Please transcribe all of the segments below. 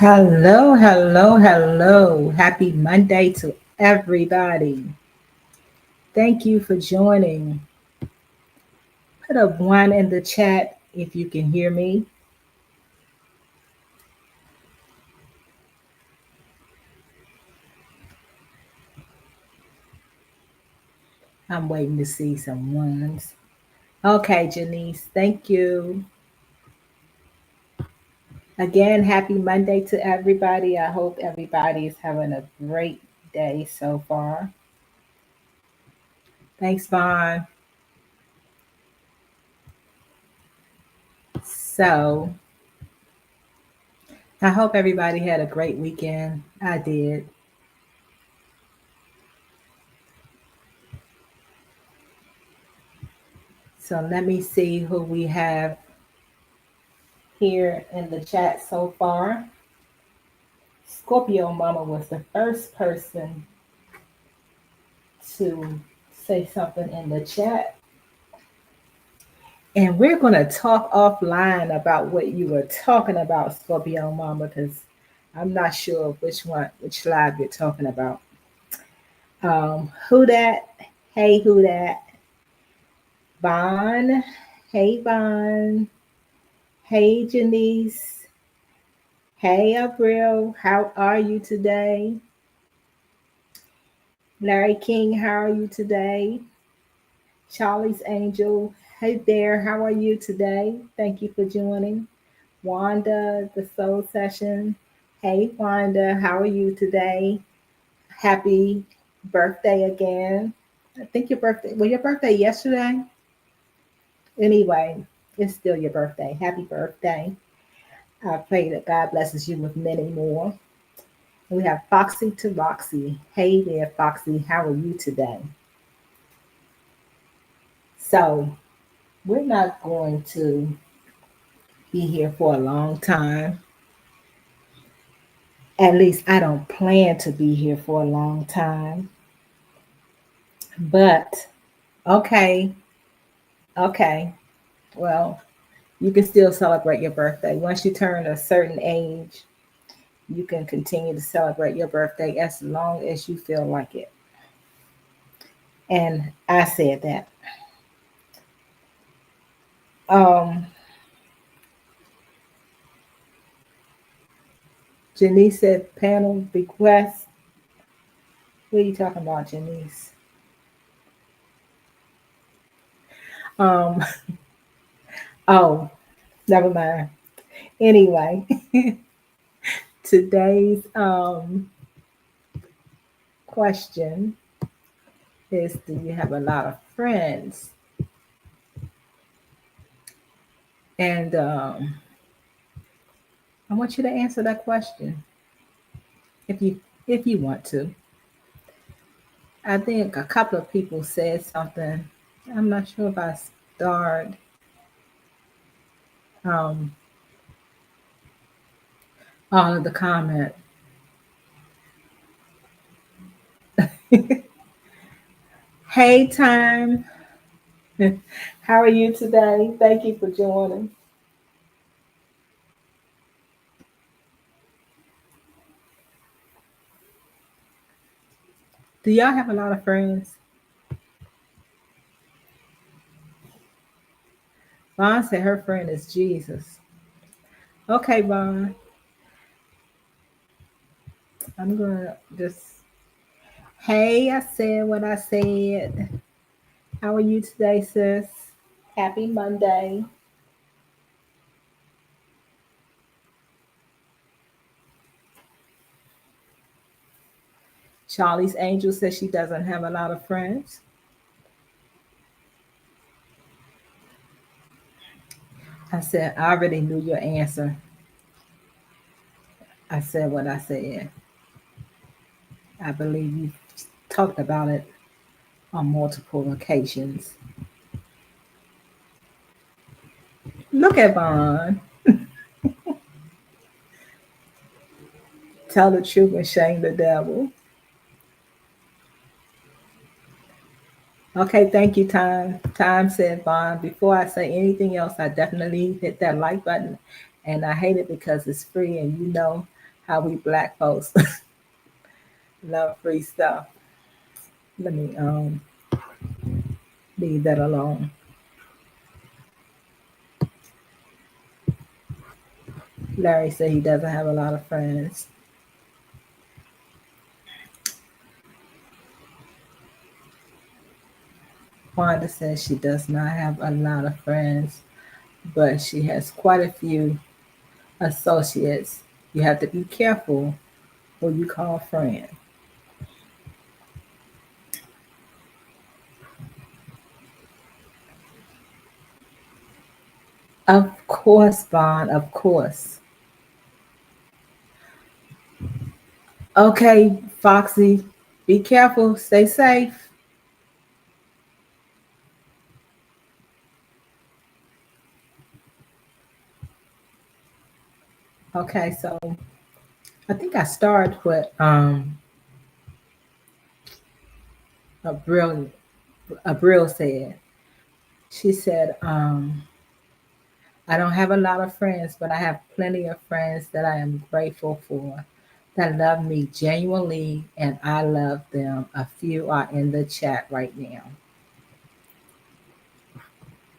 Hello, hello, hello. Happy Monday to everybody. Thank you for joining. Put a one in the chat if you can hear me. I'm waiting to see some ones. Okay, Janice, thank you. Again, happy Monday to everybody. I hope everybody is having a great day so far. Thanks, Vaughn. So, I hope everybody had a great weekend. I did. So, let me see who we have here in the chat so far. Scorpio Mama was the first person to say something in the chat. And we're going to talk offline about what you were talking about, Scorpio Mama, because I'm not sure which live you're talking about. Who that? Hey, who that? Vaughn. Hey, Vaughn. Hey, Janice. Hey, Abril. How are you today? Larry King, how are you today? Charlie's Angel, hey there, how are you today? Thank you for joining. Wanda, the Soul Session, hey Wanda, how are you today? Happy birthday again. I think your birthday yesterday? Anyway, it's still your birthday. Happy birthday. I pray that God blesses you with many more. We have Foxy to Roxy. Hey there, Foxy, how are you today? So, we're not going to be here for a long time. At least I don't plan to be here for a long time. But okay, okay. Well, you can still celebrate your birthday. Once you turn a certain age, you can continue to celebrate your birthday as long as you feel like it. And I said that. Um, Janice said panel request. What are you talking about, Janice? Um, oh, never mind. Anyway, today's question is, do you have a lot of friends? And I want you to answer that question if you want to. I think a couple of people said something. I'm not sure if I start um, all of the comment. Hey, time. How are you today? Thank you for joining. Do y'all have a lot of friends? Vaughn said her friend is Jesus. Okay, Vaughn. I'm gonna just. Hey, I said what I said. How are you today, sis? Happy Monday. Charlie's Angel says she doesn't have a lot of friends. I said, I already knew your answer. I said what I said. I believe you talked about it on multiple occasions. Look at Vaughn. Tell the truth and shame the devil. Okay, thank you, Time. Time said, Vaughn, before I say anything else, I definitely hit that like button. And I hate it because it's free and you know how we black folks love free stuff. Let me leave that alone. Larry said he doesn't have a lot of friends. Wanda says she does not have a lot of friends, but she has quite a few associates. You have to be careful who you call friend. Of course, Vaughn, of course. Okay, Foxy, be careful, stay safe. Okay, so I think I started with a brilliant Abril said. She said, I don't have a lot of friends, but I have plenty of friends that I am grateful for, that love me genuinely, and I love them. A few are in the chat right now.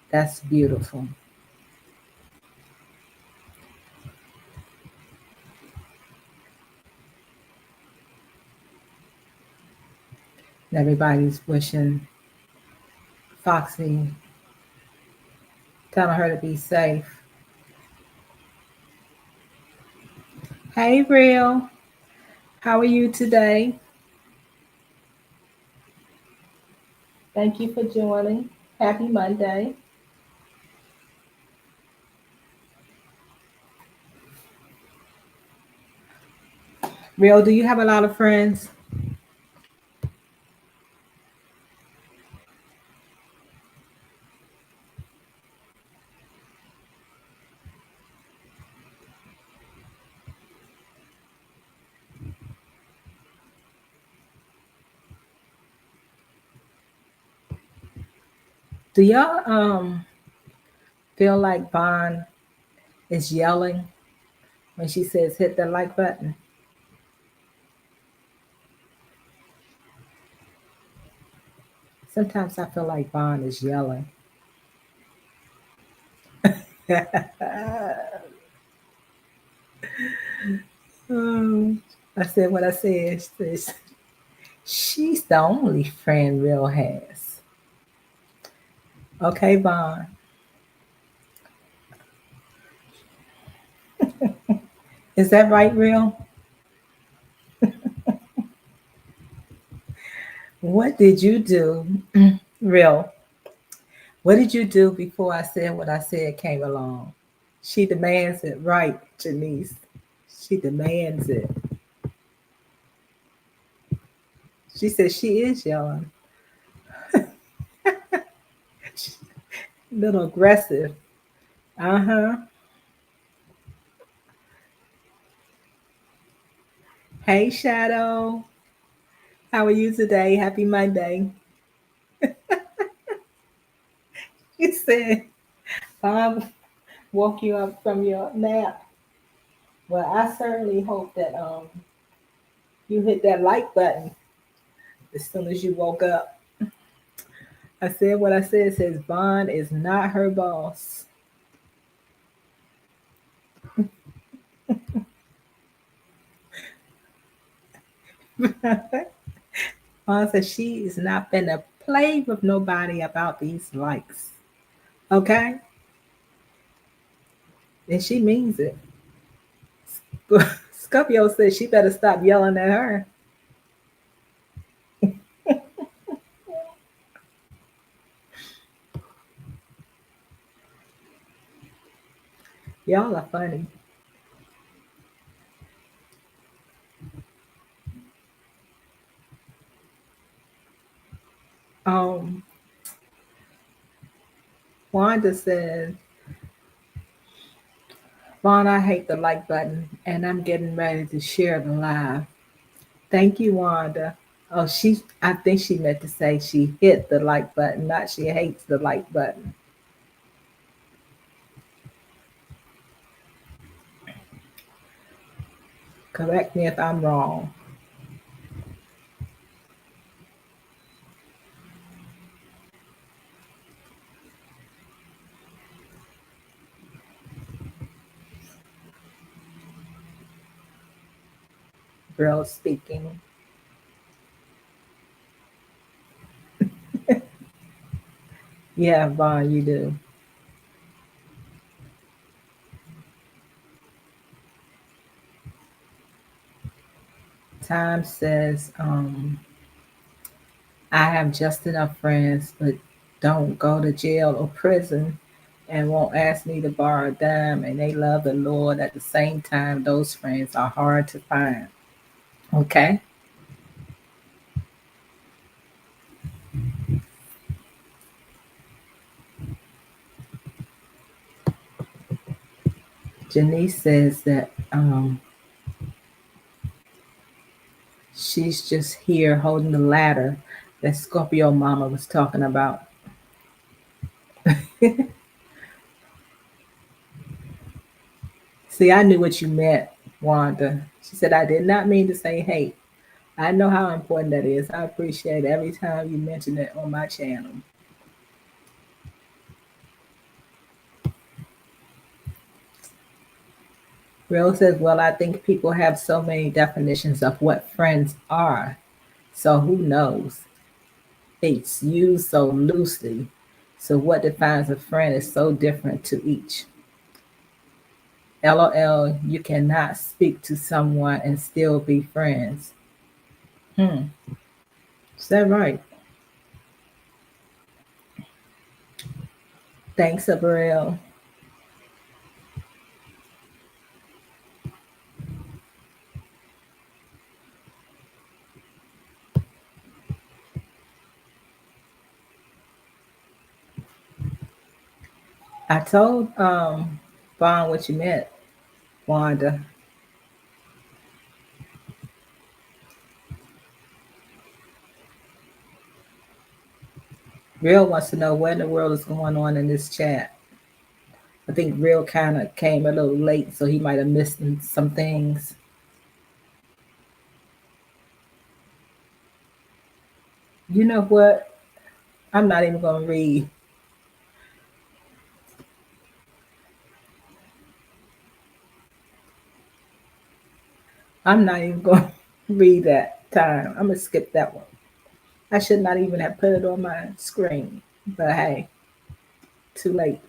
That's beautiful. Everybody's wishing Foxy, telling her to be safe. Hey, Real. How are you today? Thank you for joining. Happy Monday. Real, do you have a lot of friends? Do y'all feel like Vaughn is yelling when she says hit the like button? Sometimes I feel like Vaughn is yelling. Um, I said what I said. She says, she's the only friend Real has. Okay, Vaughn. Is that right, Real? What did you do, Real? What did you do before I said what I said came along? She demands it, right, Janice? She demands it. She says she is yelling. Little aggressive. Uh-huh. Hey, Shadow. How are you today? Happy Monday. He said, woke you up from your nap. Well, I certainly hope that you hit that like button as soon as you woke up. I said what I said. Says Vaughn is not her boss. Vaughn says she is not finna play with nobody about these likes. Okay? And she means it. Scorpio says she better stop yelling at her. Y'all are funny. Um, Wanda says, Vaughn, I hate the like button, and I'm getting ready to share the live. Thank you, Wanda. Oh, I think she meant to say she hit the like button, not she hates the like button. Correct me if I'm wrong. Real speaking. Yeah, Vaughn, you do. Time says, I have just enough friends, but don't go to jail or prison and won't ask me to borrow a dime, and they love the Lord at the same time. Those friends are hard to find. Okay. Janice says that she's just here holding the ladder that Scorpio Mama was talking about. See, I knew what you meant, Wanda. She said, I did not mean to say hate. I know how important that is. I appreciate every time you mention it on my channel. Real says, well, I think people have so many definitions of what friends are. So who knows? It's used so loosely. So what defines a friend is so different to each. LOL, you cannot speak to someone and still be friends. Hmm. Is that right? Thanks, Abriel. I told Vaughn what you meant, Wanda. Real wants to know what in the world is going on in this chat. I think Real kind of came a little late, so he might have missed some things. You know what? I'm not even going to read. I'm not even going to read that time. I'm going to skip that one. I should not even have put it on my screen. But hey, too late.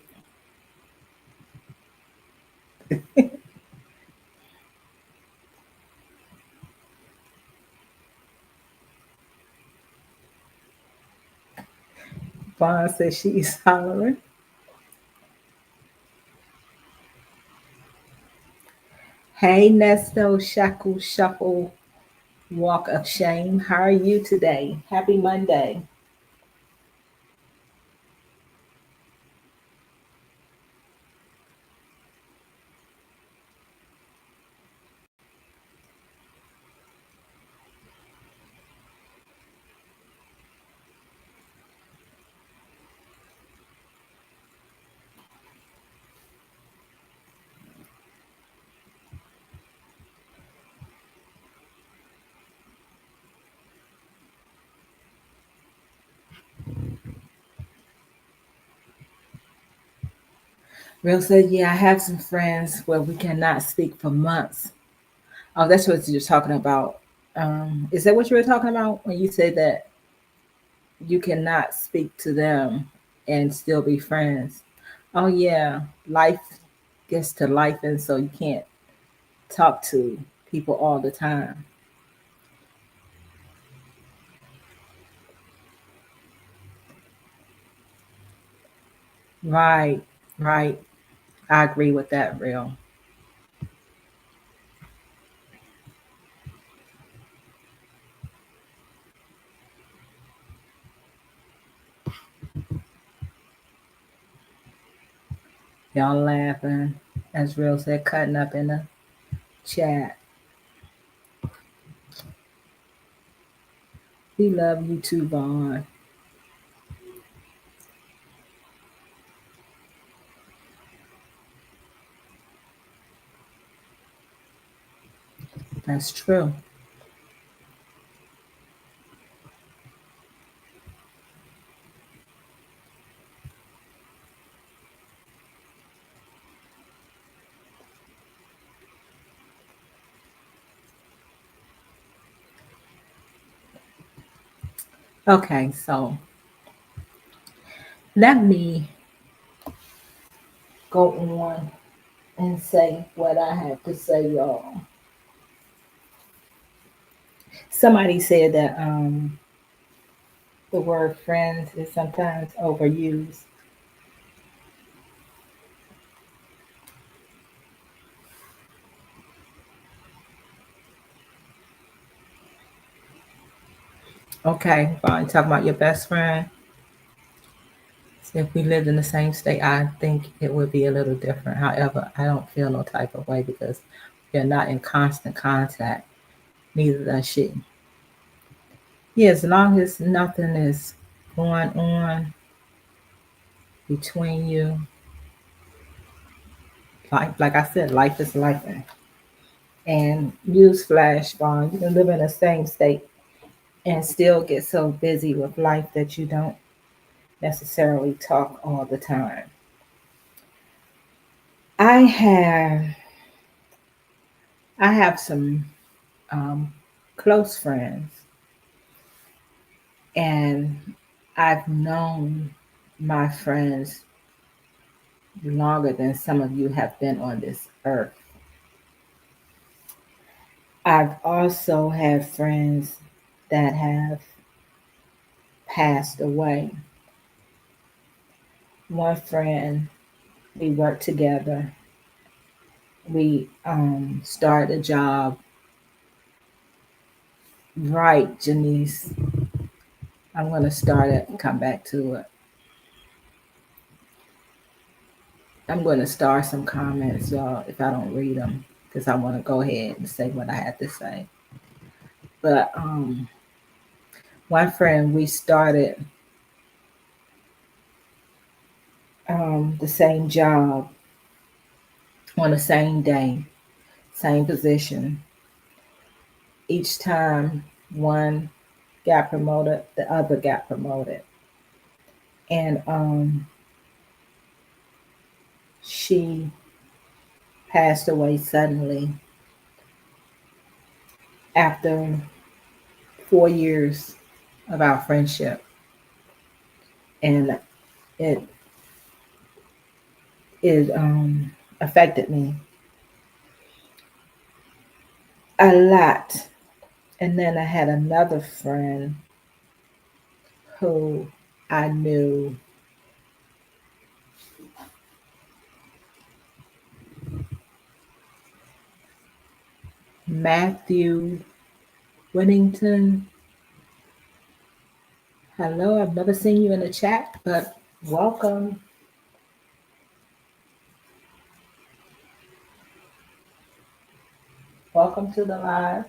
Vaughn says she's hollering. Hey, Nesto, Shackle, Shuffle, Walk of Shame. How are you today? Happy Monday. Real said, yeah, I have some friends where we cannot speak for months. Oh, that's what you're talking about. Is that what you were talking about when you said that you cannot speak to them and still be friends? Oh, yeah, life gets to life, and so you can't talk to people all the time. Right, right. I agree with that, Real. Y'all laughing, as Real said, cutting up in the chat. We love you too, Vaughn. That's true. Okay, so let me go on and say what I have to say, y'all. Somebody said that the word friends is sometimes overused. Okay, fine. Talking about your best friend. If we lived in the same state, I think it would be a little different. However, I don't feel no type of way because we're not in constant contact. Neither does she. Yeah, as long as nothing is going on between you, like I said, life is life. And newsflash, Vaughn, you can live in the same state and still get so busy with life that you don't necessarily talk all the time. I have I have some um, close friends, and I've known my friends longer than some of you have been on this earth. I've also had friends that have passed away. One friend, we worked together. We started a job. Right, Janice. I'm going to start it and come back to it. I'm going to start some comments, y'all, if I don't read them, because I want to go ahead and say what I had to say. But one friend, we started the same job on the same day, same position. Each time one got promoted, the other got promoted. And she passed away suddenly after 4 years of our friendship. And it it affected me a lot. And then I had another friend who I knew Matthew Whittington. Hello, I've never seen you in the chat, but welcome. Welcome to the live.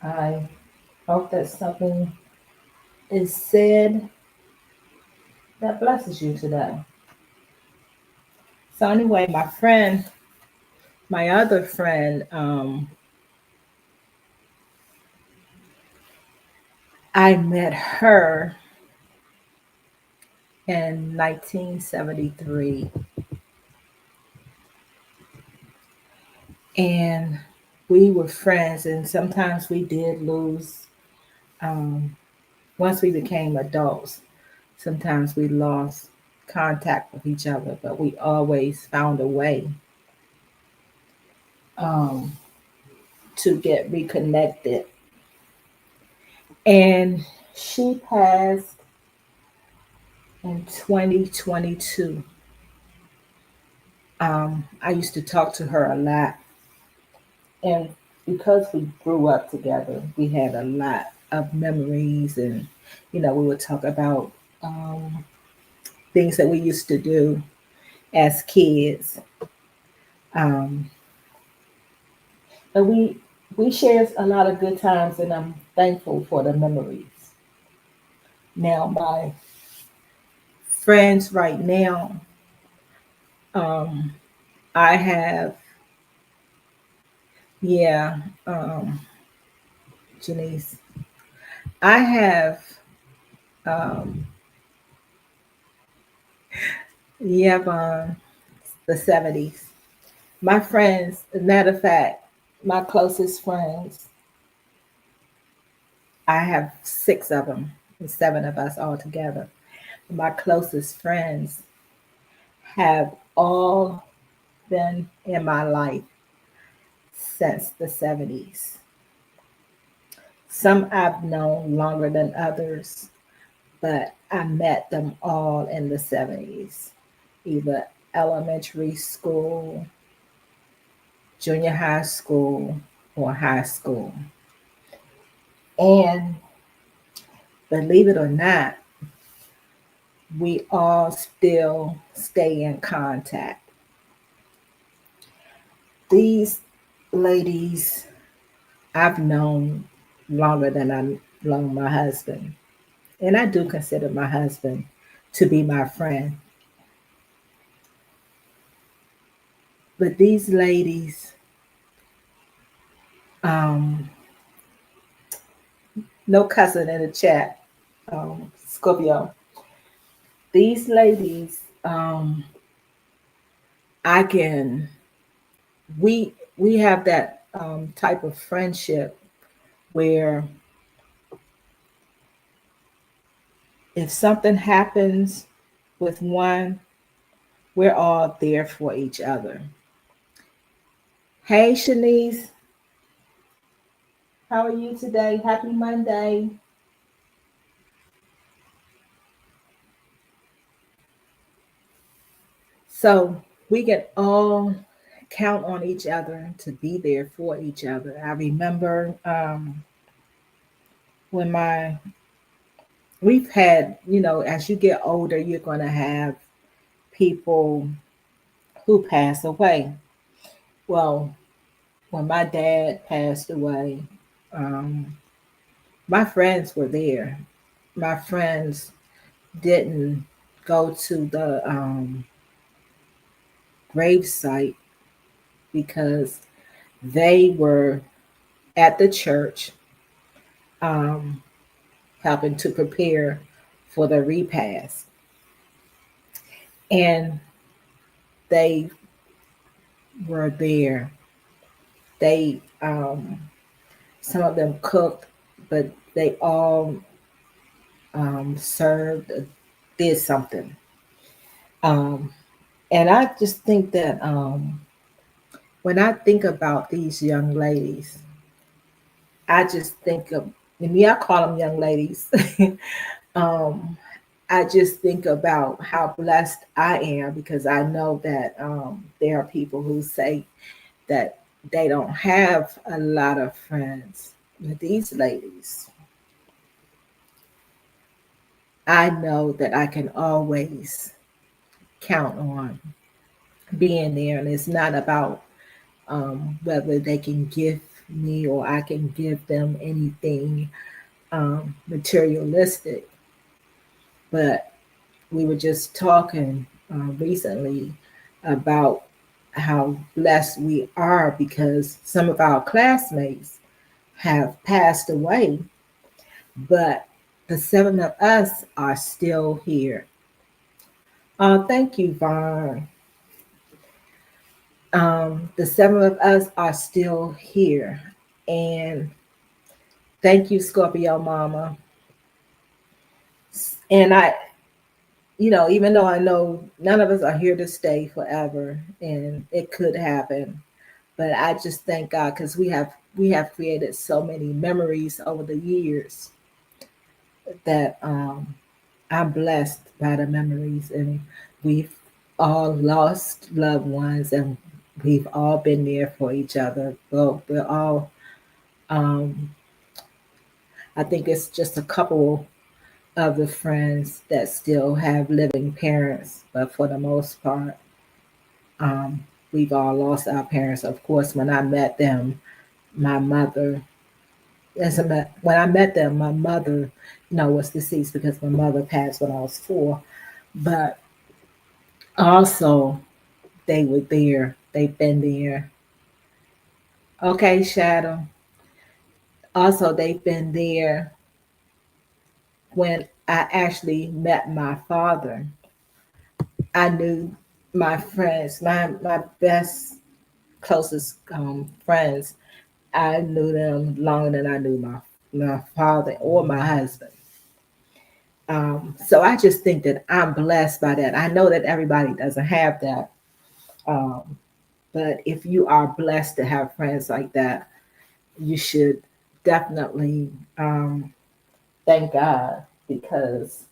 I hope that something is said that blesses you today. So anyway, my other friend, I met her in 1973, and we were friends. And sometimes we did lose. Once we became adults, sometimes we lost contact with each other, but we always found a way um, to get reconnected. And she passed in 2022. I used to talk to her a lot, and because we grew up together, we had a lot of memories, and we would talk about um, things that we used to do as kids. Um, and we shared a lot of good times, and I'm thankful for the memories. Now, my friends right now, um, I have Yeah, Janice, I have, um, yeah, the 70s. My friends, as a matter of fact, my closest friends, I have six of them, and seven of us all together. My closest friends have all been in my life since the 70s. Some I've known longer than others, but I met them all in the 70s, either elementary school, junior high school, or high school. And believe it or not, we all still stay in contact. These ladies I've known longer than I've known my husband. And I do consider my husband to be my friend. But these ladies, um, no cussing in the chat, Scorpio. These ladies, I can we have that type of friendship where if something happens with one, we're all there for each other. Hey, Shanice, how are you today? Happy Monday. So we can all count on each other to be there for each other. I remember when we've had, as you get older, you're going to have people who pass away. Well, when my dad passed away, um, my friends were there. My friends didn't go to the grave site because they were at the church um, helping to prepare for the repast. And they were there. They, some of them cooked, but they all served, did something. Um, and I just think that when I think about these young ladies, I just think of, and me, I call them young ladies. um, I just think about how blessed I am because I know that there are people who say that they don't have a lot of friends. But these ladies, I know that I can always count on being there. And it's not about whether they can give me or I can give them anything materialistic. But we were just talking recently about how blessed we are because some of our classmates have passed away, but the seven of us are still here. Thank you, Vaughn. The seven of us are still here. And thank you, Scorpio Mama. And even though I know none of us are here to stay forever and it could happen, but I just thank God because we have created so many memories over the years that I'm blessed by the memories, and we've all lost loved ones, and we've all been there for each other. Well, we're all. Um, I think it's just a couple of the friends that still have living parents, but for the most part, um, we've all lost our parents. Of course, when I met them, my mother, when I met them, my mother, was deceased because my mother passed when I was 4. But also, they were there. They've been there Okay, Shadow. Also, they've been there when I actually met my father. I knew my friends, my best, closest friends. I knew them longer than I knew my father or my husband. So I just think that I'm blessed by that. I know that everybody doesn't have that, um, but if you are blessed to have friends like that, you should definitely thank God, because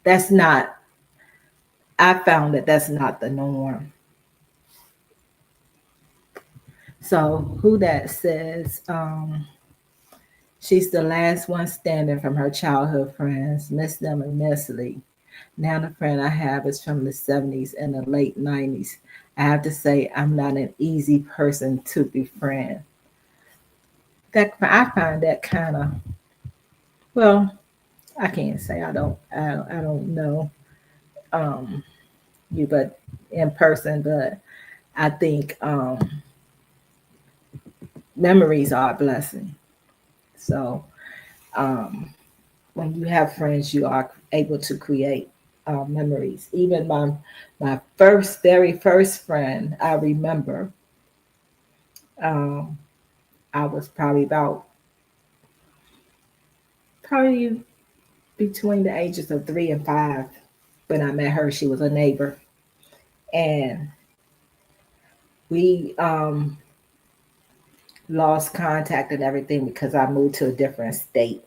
that's not. I found that that's not the norm. So who that says she's the last one standing from her childhood friends, miss them immensely. Now the friend I have is from the 70s and the late 90s. I have to say I'm not an easy person to befriend. That I find that kind of, well, I can't say I don't know um you but in person, but I think memories are a blessing. So um when you have friends, you are able to create memories. Even my very first friend, I remember, um, I was probably between the ages of 3 and 5 when I met her. She was a neighbor, and we lost contact and everything because I moved to a different state.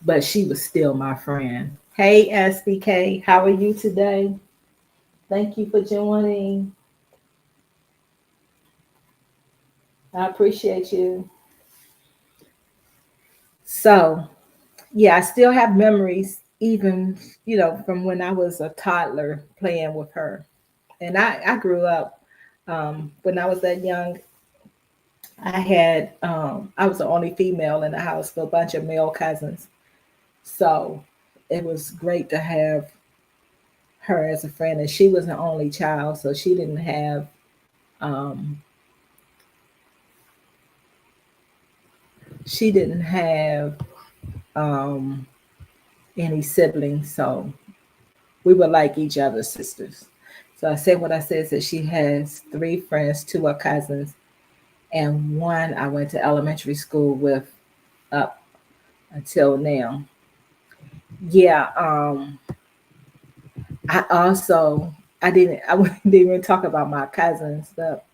But she was still my friend. Hey, SBK, how are you today? Thank you for joining. I appreciate you. So, yeah, I still have memories, even, from when I was a toddler playing with her. And I grew up, when I was that young. I was the only female in the house for a bunch of male cousins. So it was great to have her as a friend. And she was an only child, so um, she didn't have um, any siblings. So we were like each other's sisters. So I said what I said, that she has three friends, two are cousins, and one I went to elementary school with up until now. Yeah, I didn't even talk about my cousins, but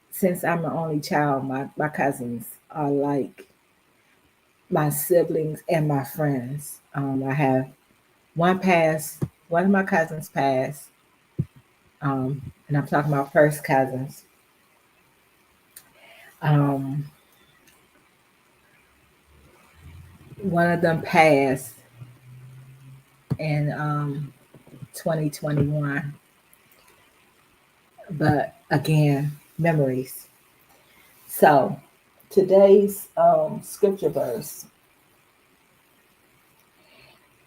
since I'm the only child, my cousins are like my siblings and my friends. I have one of my cousins passed, and I'm talking about first cousins. Um, One of them passed in 2021, but again, memories. So today's scripture verse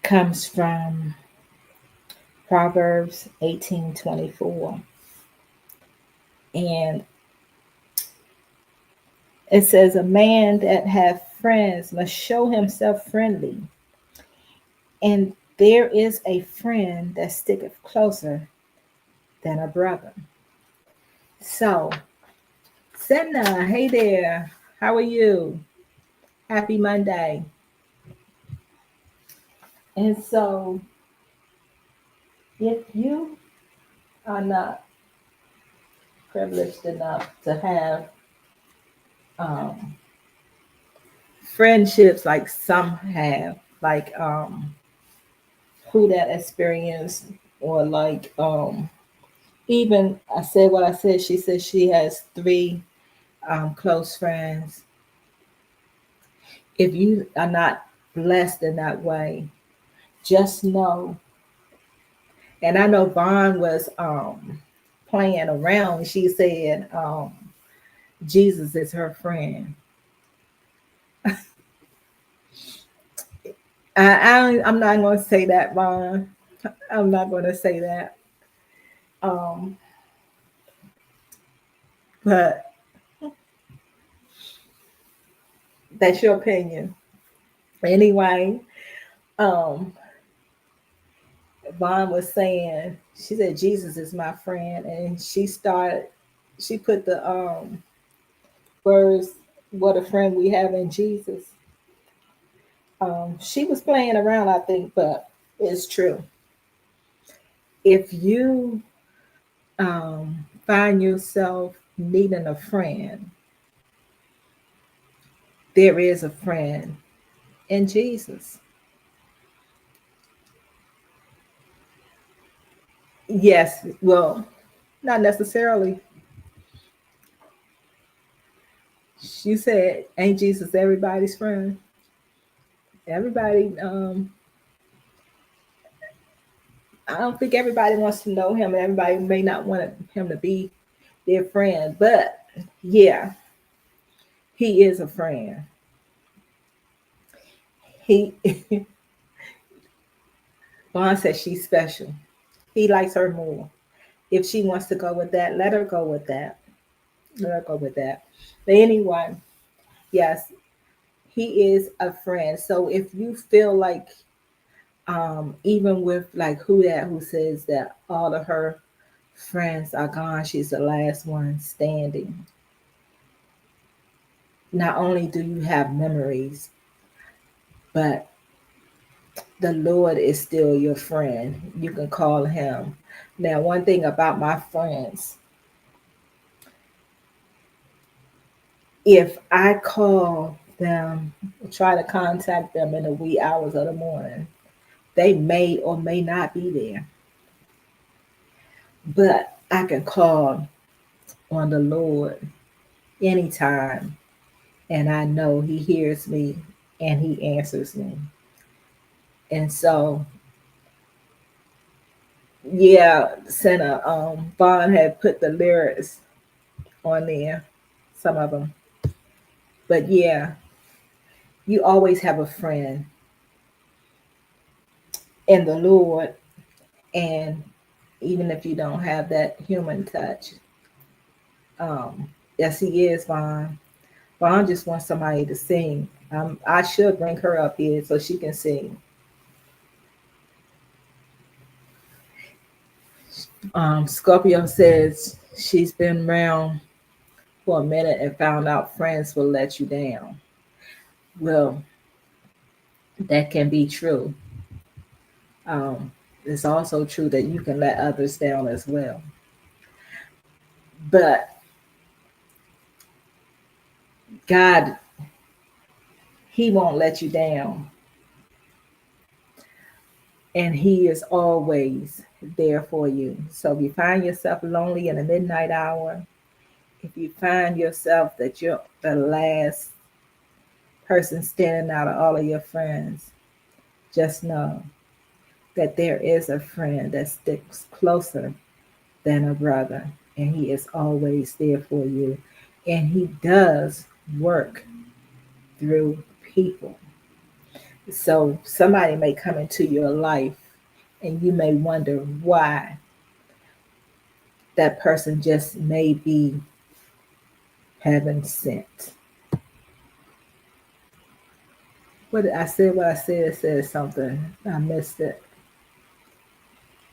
comes from Proverbs 18:24, and it says, "A man that hath friends must show himself friendly, and there is a friend that sticketh closer than a brother." So, Senna, hey there, how are you? Happy Monday. And so, if you are not privileged enough to have um, friendships like some have, like who that experience, or like even I said what I said. She said she has three close friends. If you are not blessed in that way, just know. And I know Vaughn was playing around. She said Jesus is her friend. I'm not going to say that, Vaughn. I'm not going to say that. Um, But that's your opinion. Anyway, um, Vaughn was saying, she said, Jesus is my friend. And she put the words, what a friend we have in Jesus. She was playing around, I think, but it's true. If you find yourself needing a friend, there is a friend in Jesus. Yes, well, not necessarily. You said, ain't Jesus everybody's friend? Everybody, I don't think everybody wants to know him, and everybody may not want him to be their friend, but yeah, he is a friend. He, Vaughn says she's special. He likes her more. If she wants to go with that, let her go with that. Let her go with that. But anyway, yes, he is a friend. So if you feel like, even with like who says that all of her friends are gone, she's the last one standing. Not only do you have memories, but the Lord is still your friend. You can call him. Now, one thing about my friends, if I call them, try to contact them in the wee hours of the morning, they may or may not be there. But I can call on the Lord anytime, and I know he hears me and he answers me. And so, yeah, Senator Bond had put the lyrics on there, some of them. But yeah, you always have a friend in the Lord. And even if you don't have that human touch, yes, he is, Vaughn. Vaughn just wants somebody to sing. I should bring her up here so she can sing. Scorpio says she's been around for a minute and found out friends will let you down. Well, that can be true. Um, it's also true that you can let others down as well. But God, he won't let you down. And he is always there for you. So if you find yourself lonely in the midnight hour, if you find yourself that you're the last person standing out of all of your friends, just know that there is a friend that sticks closer than a brother, and he is always there for you. And he does work through people. So somebody may come into your life and you may wonder why that person just may be heaven sent. What did I say? What I said said something. I missed it.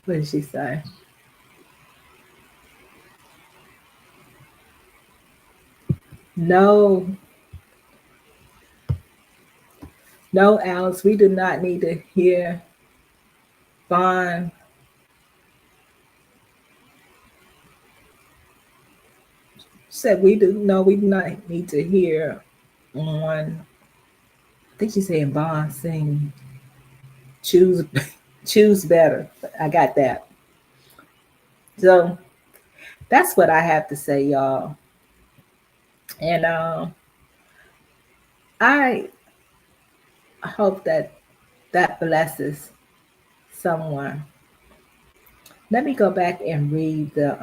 What did she say? No, no, Alice, we do not need to hear Vaughn. Said we do no, we do not need to hear on. I think she's saying Vaughn sing choose choose better. I got that. So that's what I have to say, y'all. And I hope that that blesses someone. Let me go back and read the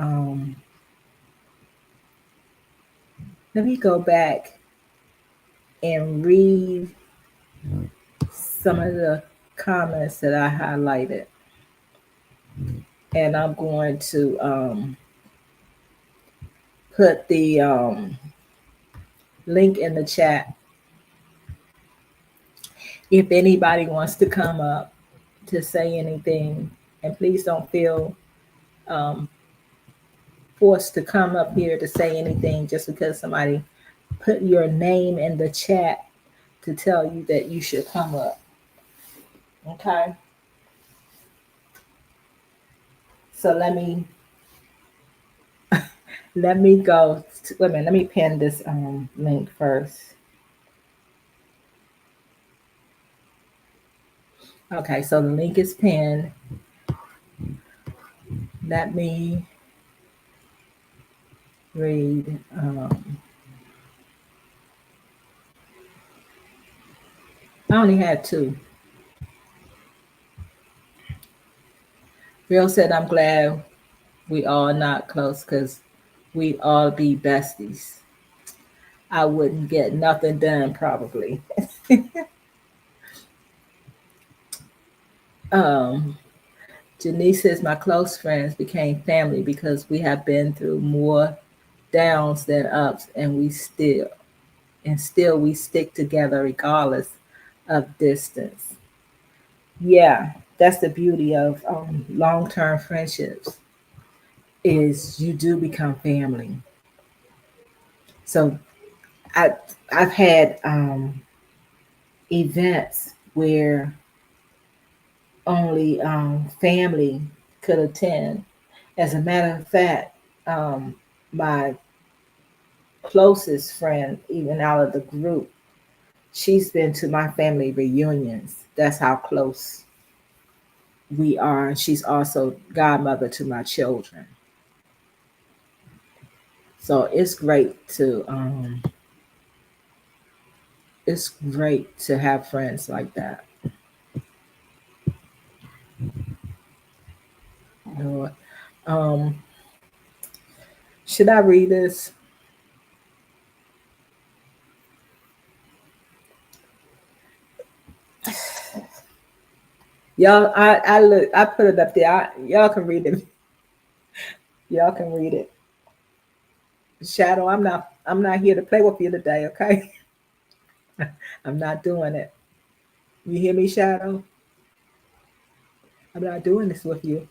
let me go back and read some of the comments that I highlighted. And I'm going to put the link in the chat if anybody wants to come up to say anything. And please don't feel um, forced to come up here to say anything just because somebody put your name in the chat to tell you that you should come up. Okay. So let me go. Wait a minute. Let me pin this link first. Okay. So the link is pinned. Let me read. I only had two. Real said, I'm glad we all not close because we'd all be besties. I wouldn't get nothing done probably. um, Janice says my close friends became family because we have been through more downs than ups, and still we stick together regardless of distance. Yeah, that's the beauty of long-term friendships is you do become family. So I I've had events where only family could attend. As a matter of fact, my closest friend, even out of the group, she's been to my family reunions. That's how close we are. And she's also godmother to my children. So it's great to have friends like that. Lord. Um, should I read this? Y'all, I look, I put it up there. Y'all can read it. Y'all can read it. Shadow, I'm not here to play with you today, okay? I'm not doing it. You hear me, Shadow? I'm not doing this with you.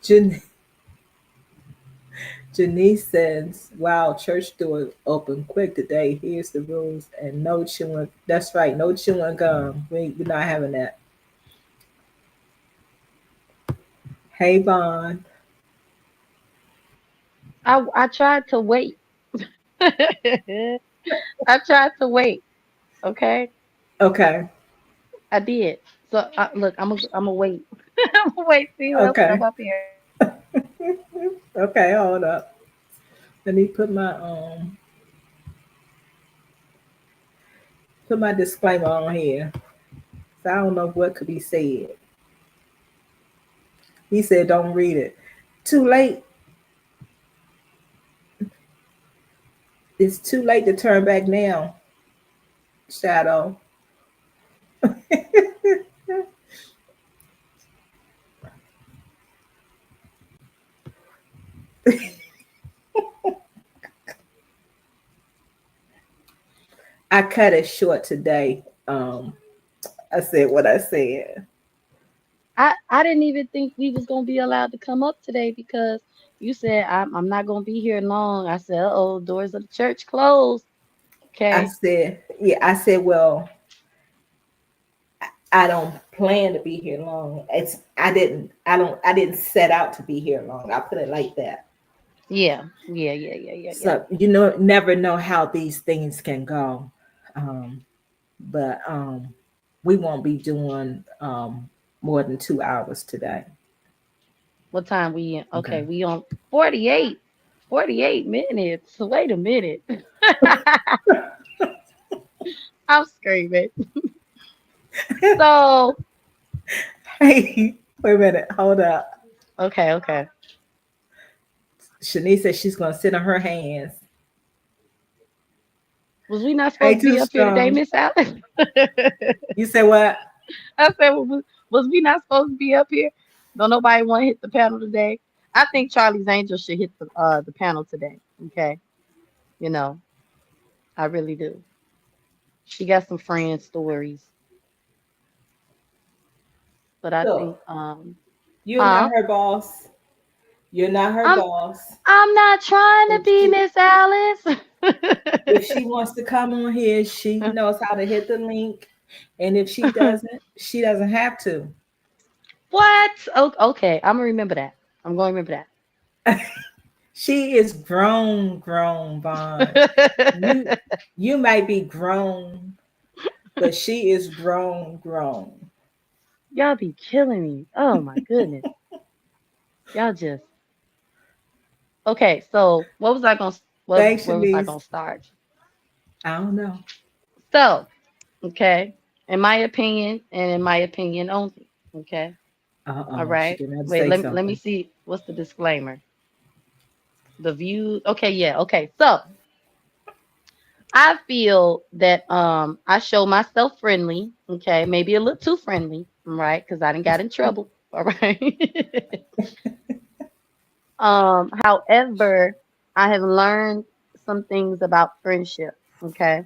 Jan- Janice says, wow, church door open quick today. Here's the rules and no chewing. That's right, no chewing gum. We're not having that. Hey, Vaughn. I tried to wait. I tried to wait. Okay, Okay, I did. So look, I'm gonna wait. I'm gonna wait. See who else come okay, up here. okay, hold up. Let me put my disclaimer on here. So I don't know what could be said. He said, don't read it. Too late. It's too late to turn back now, Shadow. I cut it short today. I said what I said. I didn't even think we was gonna be allowed to come up today because you said I'm not gonna be here long. I said, oh, doors of the church closed. I Okay. said, yeah, I said, well, I don't plan to be here long. I didn't set out to be here long. I put it like that. Yeah. Yeah. Yeah. Yeah. Yeah. Yeah. So never know how these things can go. Um, but we won't be doing more than 2 hours today. What time we in? Okay. Okay, we on 48. 48 minutes. Wait a minute. I'm screaming. So, Hey, wait a minute. Hold up. okay, okay. Shanice said she's gonna sit on her hands. Was we not Hey, supposed to too be up here today, strong. Miss Alice? You said what? I said, was Was we not supposed to be up here? Don't nobody want to hit the panel today? I think Charlie's Angel should hit the panel today. Okay, you know, I really do. She got some friend stories, but I think Look, you're not huh? her boss. You're not her I'm boss. I'm not trying to If be she Miss Alice. if she wants to come on here, she knows how to hit the link. And if she doesn't have to. What? Okay, I'm gonna remember that. I'm gonna remember She is grown, grown, Vaughn. that. You you might be grown, but she is grown, grown. Y'all be killing me. Oh my goodness. Y'all just okay. So what was I gonna Thanks, where was I Shanice. gonna start? I don't know. So okay, in my opinion, and in my opinion only. Okay. All She right. didn't have to Wait. say Let me something. see. What's the disclaimer? The views. Okay. Yeah. Okay. So I feel that I show myself friendly. Okay. Maybe a little too friendly. Right. Because I didn't got in trouble. All right. However, I have learned some things about friendship. Okay.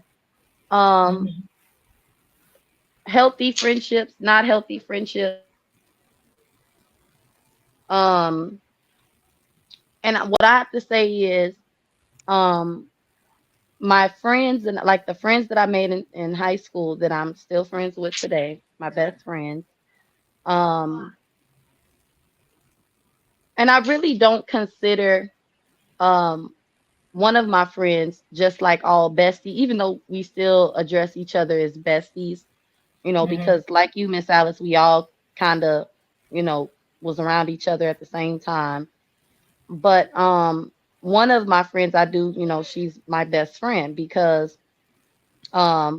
Um, Hmm. Healthy friendships, not healthy friendships. Um, and what I have to say is, um, my friends and like the friends that I made in high school that I'm still friends with today, my best friends. Um, and I really don't consider um one of my friends just like all bestie, even though we still address each other as besties, Hmm. because like you, Miss Alice, we all kind of, you know, was around each other at the same time. But one of my friends I do, she's my best friend because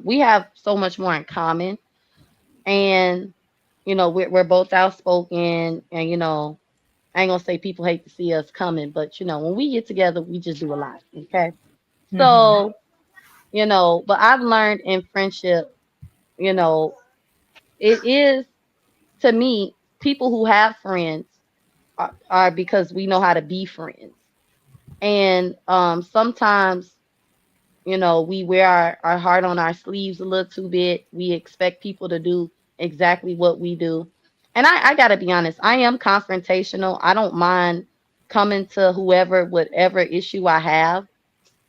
we have so much more in common. And, we're both outspoken and, I ain't gonna say people hate to see us coming, but when we get together, we just do a lot. Okay. Hmm. So, but I've learned in friendship, you know, it is to me, people who have friends are because we know how to be friends. And sometimes, we wear our heart on our sleeves a little too bit. We expect people to do exactly what we do. And I got to be honest, I am confrontational. I don't mind coming to whoever, whatever issue I have,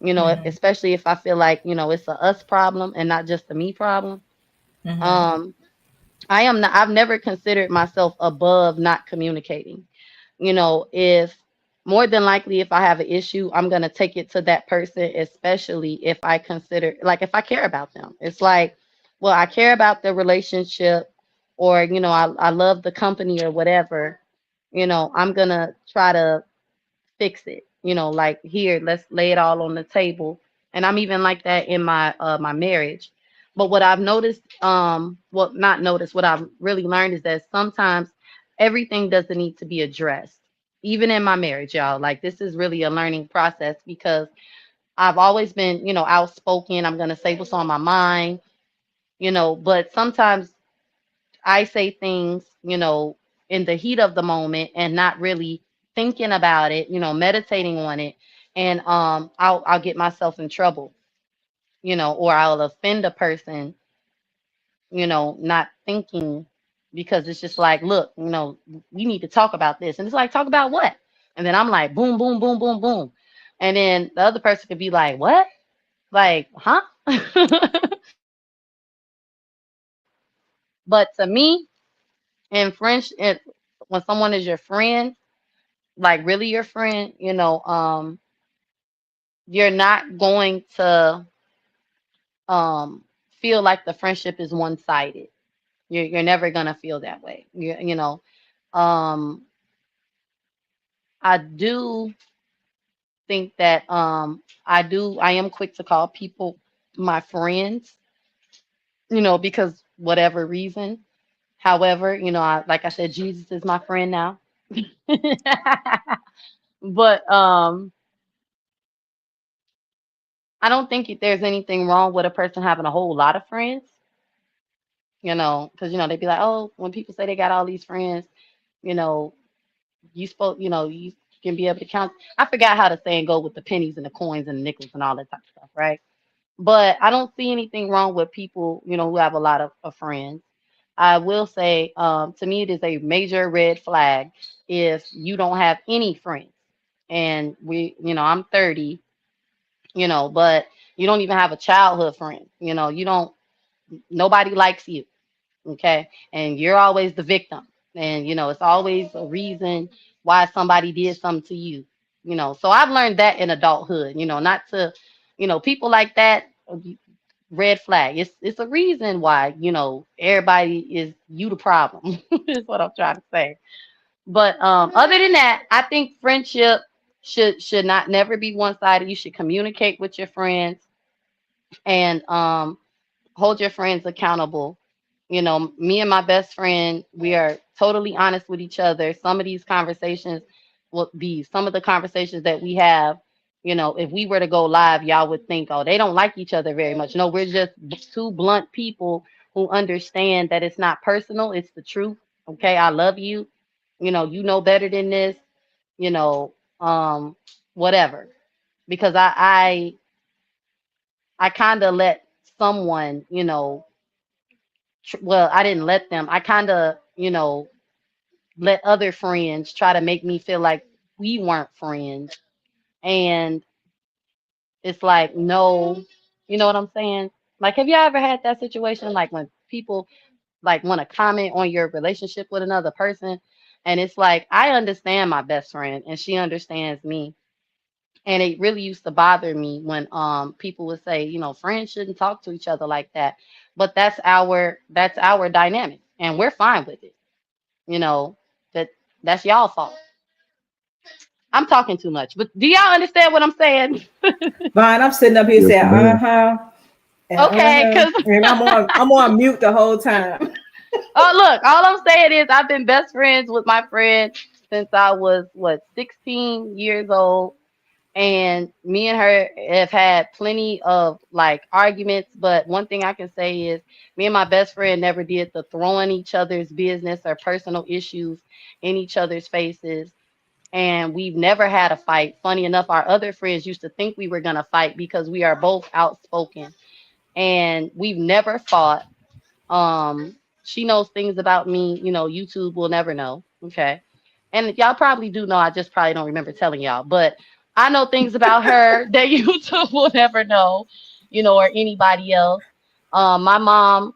Hmm. especially if I feel like, it's a us problem and not just a me problem. Hmm. Um, I've never considered myself above not communicating. If more than likely if I have an issue, I'm going to take it to that person, especially if I consider like if I care about them. It's like, well, I care about the relationship or I love the company or whatever. I'm going to try to fix it. Like here, let's lay it all on the table. And I'm even like that in my marriage. But what I've noticed, well, not noticed, what I've really learned is that sometimes everything doesn't need to be addressed. Even in my marriage, y'all. Like this is really a learning process because I've always been, outspoken. I'm gonna say what's on my mind, but sometimes I say things, in the heat of the moment and not really thinking about it, meditating on it, and I'll get myself in trouble, or I'll offend a person, not thinking because it's just like, look, we need to talk about this, and it's like, talk about what? And then I'm like, boom, boom, boom, boom, boom, and then the other person could be like, what? Like, huh? But to me, in French, when someone is your friend, like really your friend, you're not going to feel like the friendship is one-sided. You're never gonna feel that way. Um, I do think that I am quick to call people my friends, because whatever reason. However, like I said, Jesus is my friend now. But I don't think there's anything wrong with a person having a whole lot of friends. because they'd be like, oh, when people say they got all these friends, you know, you can be able to count. I forgot how the saying go with the pennies and the coins and the nickels and all that type of stuff, right? But I don't see anything wrong with people, who have a lot of friends. I will say, to me, it is a major red flag if you don't have any friends. And I'm 30, but you don't even have a childhood friend. You don't, nobody likes you. Okay. And you're always the victim. And, it's always a reason why somebody did something to you. So I've learned that in adulthood, not to, people like that, red flag. It's a reason why, everybody is you the problem, is what I'm trying to say. But other than that, I think friendship should not never be one-sided. You should communicate with your friends and hold your friends accountable. Me and my best friend, we are totally honest with each other. Some of these conversations will be some of the conversations that we have. If we were to go live, y'all would think, oh, they don't like each other very much. No, we're just two blunt people who understand that it's not personal, it's the truth. Okay, I love you. You know better than this. You know, whatever. Because I kind of let someone, well, I didn't let them. I kind of, let other friends try to make me feel like we weren't friends. And it's like, no, you know what I'm saying? Like, have you ever had that situation? Like when people like want to comment on your relationship with another person. And it's like, I understand my best friend and she understands me. And it really used to bother me when people would say, friends shouldn't talk to each other like that. But that's our dynamic and we're fine with it. You know, that's y'all fault. I'm talking too much, but do y'all understand what I'm saying? Vaughn, I'm sitting up here Yes, saying, ma'am. and Okay, because and I'm on mute the whole time. oh look, all I'm saying is I've been best friends with my friend since I was 16 years old. And me and her have had plenty of like arguments, but one thing I can say is me and my best friend never did the throwing each other's business or personal issues in each other's faces. And we've never had a fight. Funny enough, our other friends used to think we were gonna fight because we are both outspoken. And we've never fought. She knows things about me, YouTube will never know. Okay. And y'all probably do know, I just probably don't remember telling y'all, but I know things about her that YouTube will never know, or anybody else. My mom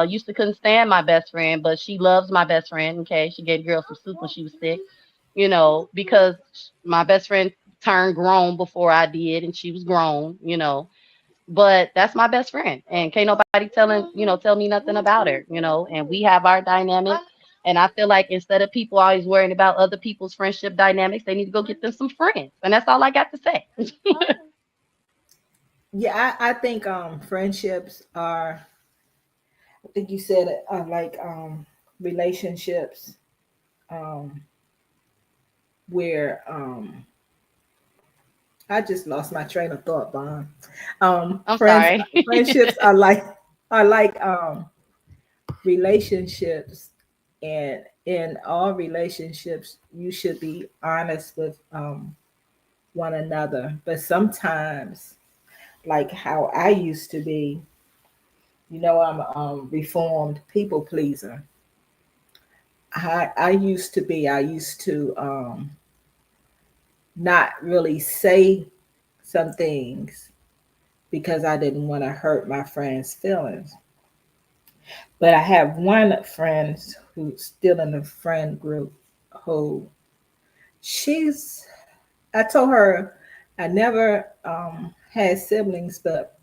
used to couldn't stand my best friend, but she loves my best friend. Okay. She gave the girl some soup when she was sick, because my best friend turned grown before I did and she was grown, but that's my best friend and can't nobody tell me nothing about her, and we have our dynamic. And I feel like instead of people always worrying about other people's friendship dynamics, they need to go get them some friends. And that's all I got to say. Yeah, I think friendships are. I think you said it, like relationships um, where I just lost my train of thought, Bond. I'm Friends, sorry. friendships are like relationships, and in all relationships, you should be honest with one another. But sometimes, like how I used to be, I'm a reformed people pleaser. I used to not really say some things because I didn't want to hurt my friends' feelings. But I have one friend who's still in the friend group who she's I told her I never had siblings, but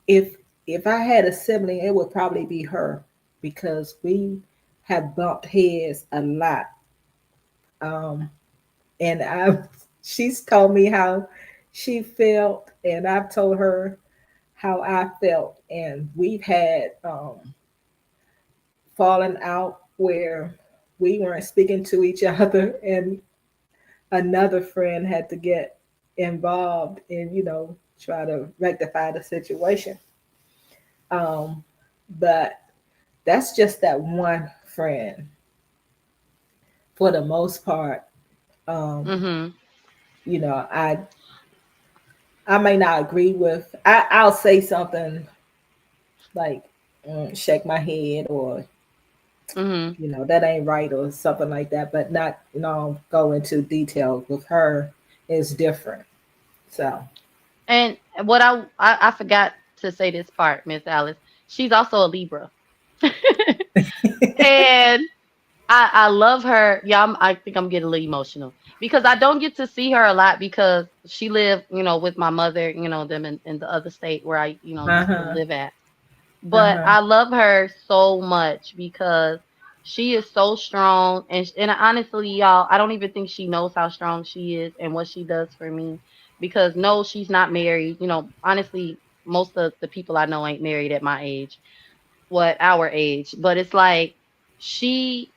if if I had a sibling, it would probably be her because we have bumped heads a lot. Um, and I she's told me how she felt, and I've told her how I felt, and we've had fallen out where we weren't speaking to each other, and another friend had to get involved and try to rectify the situation. Um, but that's just that one friend for the most part. Um, Mhm. you know, I may not agree with. I'll say something like shake my head or Mhm. that ain't right or something like that, but not go into detail. With her is different. So And what I forgot to say this part, Miss Alice. She's also a Libra. And I love her. Yeah, I think I'm getting a little emotional because I don't get to see her a lot because she lived, with my mother, them in the other state where I, used to uh-huh. live at. But Uh-huh. I love her so much because she is so strong. And honestly, y'all, I don't even think she knows how strong she is and what she does for me. Because no, she's not married. Honestly, most of the people I know ain't married at my age, what our age. But it's like she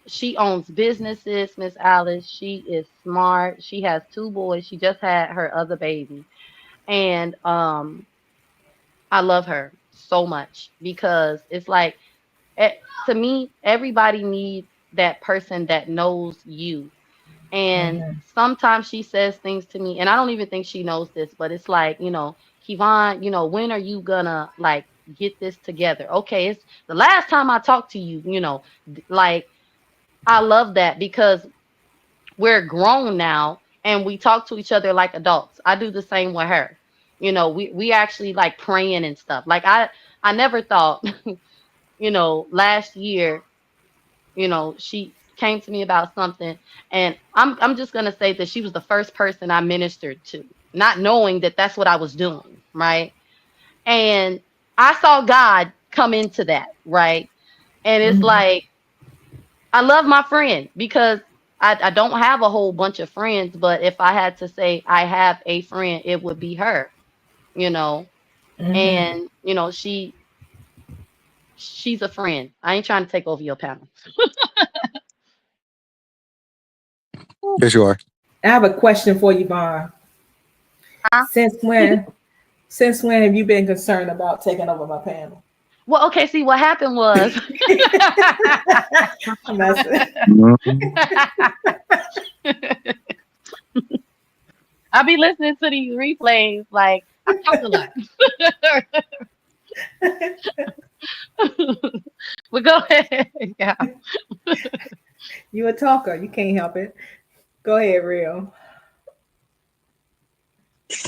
she owns businesses, Miss Alice. She is smart. She has two boys. She just had her other baby. And I love her so much because it's like eh, to me, everybody needs that person that knows you. And Uh-huh. sometimes she says things to me, and I don't even think she knows this, but it's like, Kevon, when are you gonna like get this together? Okay, it's the last time I talked to you, like I love that because we're grown now and we talk to each other like adults. I do the same with her. We actually like praying and stuff. Like I never thought, last year, she came to me about something, and I'm just gonna say that she was the first person I ministered to, not knowing that that's what I was doing, right? And I saw God come into that, right? And it's Mhm. like I love my friend because I don't have a whole bunch of friends, but if I had to say I have a friend, it would be her, you know. Mhm. And she's a friend. I ain't trying to take over your panel. Yes, you are. I have a question for you, Vaughn. Huh? Since when? Since when have you been concerned about taking over my panel? Well, okay, see what happened was I'm messing. Mhm. I be listening to these replays like I talk a lot. But go ahead. Yeah. You a talker. You can't help it. Go ahead, real.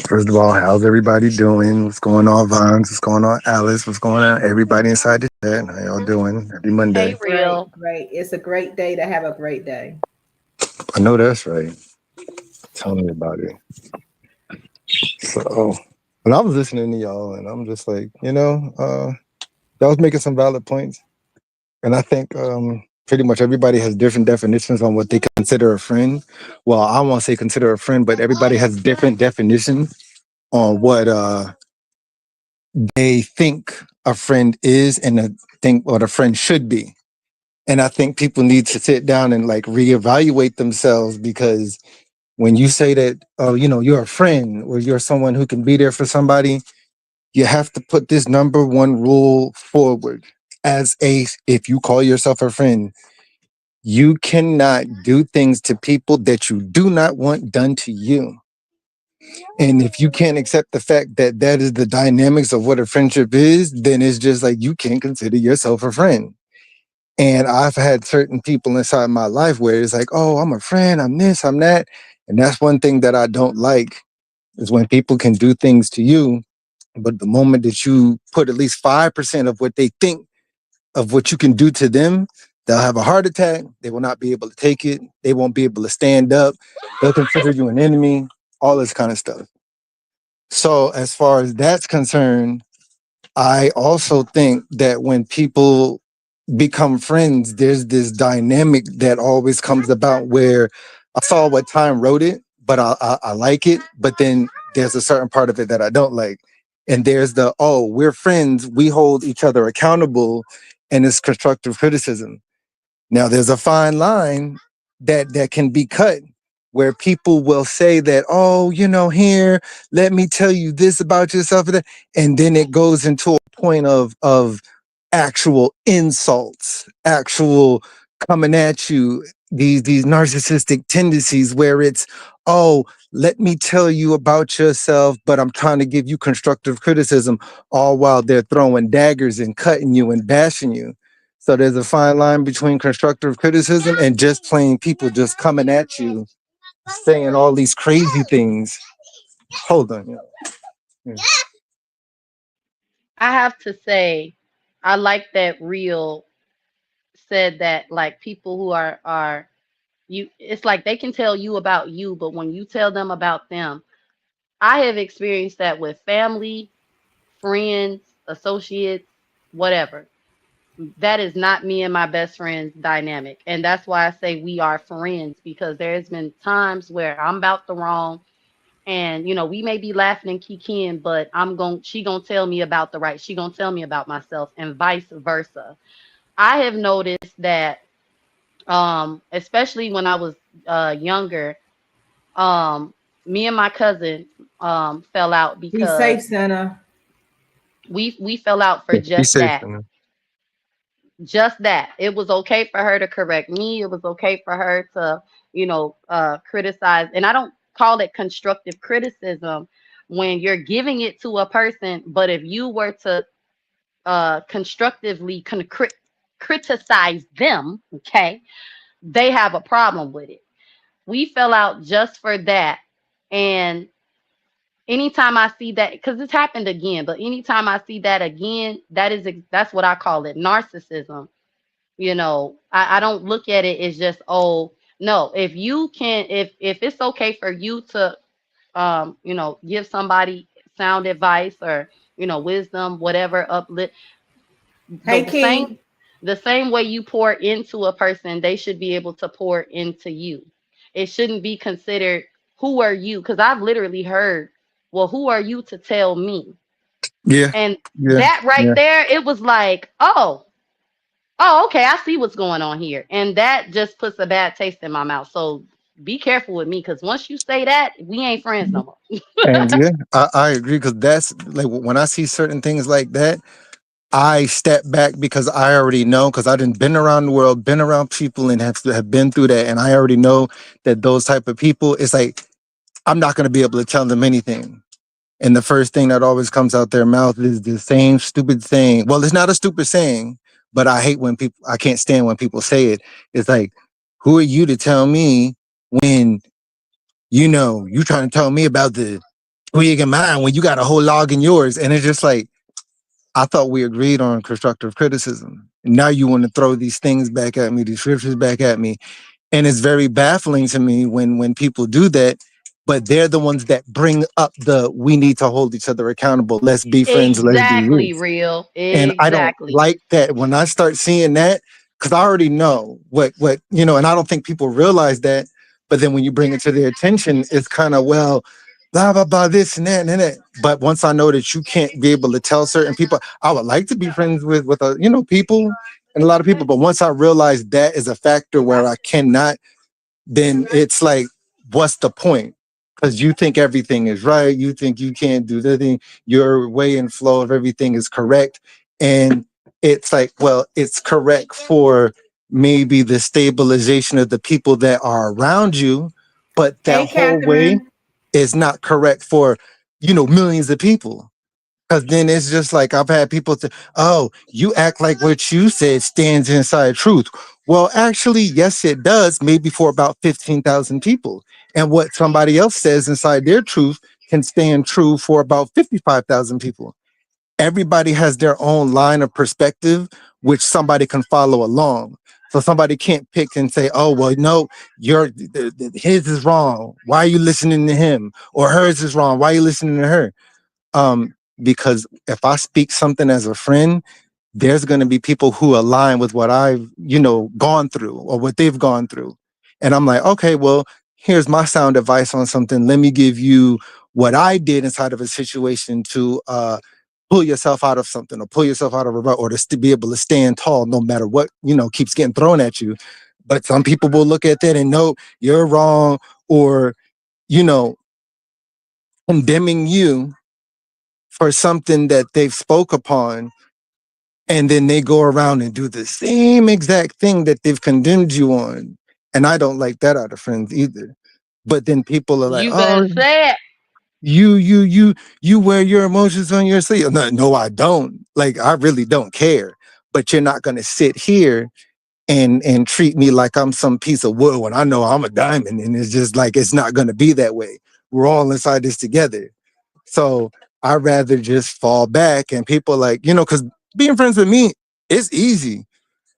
First of all, how's everybody doing? What's going on, Vons? What's going on, Alice? What's going on, everybody inside the chat? How y'all doing? Happy Hey Monday. Great, real. great. It's a great day to have a great day. I know that's right. Tell me about it. So, when I was listening to y'all, and I'm just like, y'all was making some valid points, and I think pretty much everybody has different definitions on what they consider a friend. Well, I won't say consider a friend, but everybody has different definitions on what they think a friend is and think what a friend should be. And I think people need to sit down and like reevaluate themselves because when you say that, oh, you're a friend or you're someone who can be there for somebody, you have to put this number one rule forward if you call yourself a friend, you cannot do things to people that you do not want done to you. And if you can't accept the fact that that is the dynamics of what a friendship is, then it's just like you can't consider yourself a friend. And I've had certain people inside my life where it's like, oh, I'm a friend, I'm this, I'm that. And that's one thing that I don't like is when people can do things to you, but the moment that you put at least 5% of what they think of what you can do to them, they'll have a heart attack. They will not be able to take it. They won't be able to stand up. They'll consider you an enemy, all this kind of stuff. So as far as that's concerned, I also think that when people become friends, there's this dynamic that always comes about where I saw what Time wrote it, but I like it, but then there's a certain part of it that I don't like. And there's oh, we're friends, we hold each other accountable, and it's constructive criticism. Now there's a fine line that can be cut where people will say that, oh, here, let me tell you this about yourself, and then it goes into a point of actual insults, actual coming at you, these narcissistic tendencies where it's, oh, let me tell you about yourself, but I'm trying to give you constructive criticism, all while they're throwing daggers and cutting you and bashing you. So there's a fine line between constructive criticism and just plain people just coming at you, saying all these crazy things. Hold on. Yeah. I have to say, I like that Real said that like people who are you, it's like they can tell you about you, but when you tell them about them, I have experienced that with family, friends, associates, whatever. That is not me and my best friend's dynamic. And that's why I say we are friends, because there's been times where I'm about the wrong, and we may be laughing and kikiing, but she gonna tell me about the right. She gonna tell me about myself, and vice versa. I have noticed that, especially when I was younger, um, me and my cousin fell out Be because safe, Santa. we fell out for Be just safe. that. Just that. It was okay for her to correct me. It was okay for her to, criticize. And I don't call it constructive criticism when you're giving it to a person. But if you were to constructively criticize them, okay, they have a problem with it. We fell out just for that. And anytime I see that, because it's happened again, but anytime I see that again, that's what I call it, narcissism. I don't look at it as just, oh no, if you can, if it's okay for you to give somebody sound advice, or wisdom, whatever, uplift, Hey, the same King. the same way you pour into a person, they should be able to pour into you. It shouldn't be considered, who are you? Because I've literally heard, well, who are you to tell me? Yeah. And Yeah. that right Yeah. there, it was like, oh, okay, I see what's going on here. And that just puts a bad taste in my mouth. So be careful with me, because once you say that, we ain't friends no more. And yeah, I agree, because that's like when I see certain things like that, I step back because I already know, because I done been around the world, been around people, and have been through that, and I already know that those type of people, it's like I'm not going to be able to tell them anything. And the first thing that always comes out their mouth is the same stupid saying. Well, it's not a stupid saying, but I can't stand when people say it. It's like, who are you to tell me when you trying to tell me about the twig in mine when you got a whole log in yours? And it's just like, I thought we agreed on constructive criticism. Now you want to throw these things back at me, these scriptures back at me. And it's very baffling to me when people do that, but they're the ones that bring up we need to hold each other accountable. Let's be friends. Let's do Exactly, this. Real. And I don't Exactly. like that when I start seeing that, because I already know and I don't think people realize that. But then when you bring it to their attention, it's kind of, well, blah, blah, blah, this and that and that. But once I know that you can't be able to tell certain people, I would like to be friends with people and a lot of people. But once I realize that is a factor where I cannot, then it's like, what's the point? Because you think everything is right. You think you can't do the thing. Your way and flow of everything is correct. And it's like, well, it's correct for maybe the stabilization of the people that are around you, but Hey, that whole way Catherine. is not correct for, millions of people. Because then it's just like I've had people say, oh, you act like what you said stands inside truth. Well, actually, yes, it does, maybe for about 15,000 people. And what somebody else says inside their truth can stand true for about 55,000 people. Everybody has their own line of perspective, which somebody can follow along. So somebody can't pick and say, oh, well, no, his is wrong. Why are you listening to him? Or hers is wrong. Why are you listening to her? Because if I speak something as a friend, there's going to be people who align with what I've, gone through or what they've gone through. And I'm like, okay, well, here's my sound advice on something. Let me give you what I did inside of a situation to pull yourself out of something, or pull yourself out of a rut, or to be able to stand tall no matter what, keeps getting thrown at you. But some people will look at that and know you're wrong, or, you know, condemning you for something that they've spoke upon. and then they go around and do the same exact thing that they've condemned you on. And I don't like that out of friends either. But then people are like, You better oh, say it. you wear your emotions on your sleeve. No, no, I don't. Like, I really don't care. But you're not gonna sit here and treat me like I'm some piece of wood when I know I'm a diamond. And it's just like, it's not gonna be that way. We're all inside this together. So I rather just fall back, and people like, because being friends with me, it's easy.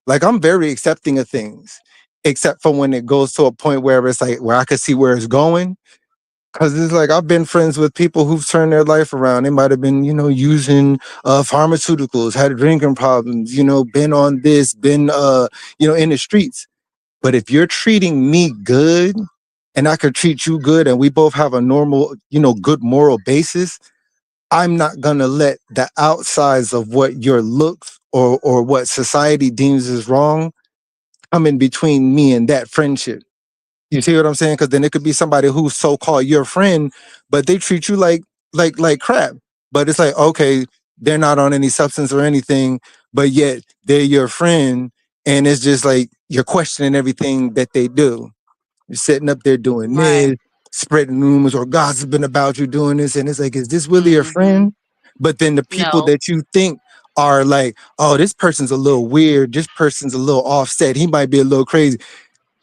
Like, I'm very accepting of things, except for when it goes to a point where it's like where I can see where it's going. Cause it's like I've been friends with people who've turned their life around. They might have been, using pharmaceuticals, had drinking problems, been on this, been in the streets. But if you're treating me good and I could treat you good and we both have a normal, good moral basis, I'm not gonna let the outsides of what your looks or what society deems is wrong come in between me and that friendship. You see what I'm saying? Because then it could be somebody who's so-called your friend, but they treat you like crap. But it's like, okay, they're not on any substance or anything, but yet they're your friend, and it's just like you're questioning everything that they do. You're sitting up there doing Right. this, spreading rumors or gossiping about you doing this, and it's like, is this really a Mm-hmm. friend? But then the people No. that you think are like, oh, this person's a little weird, this person's a little offset, he might be a little crazy,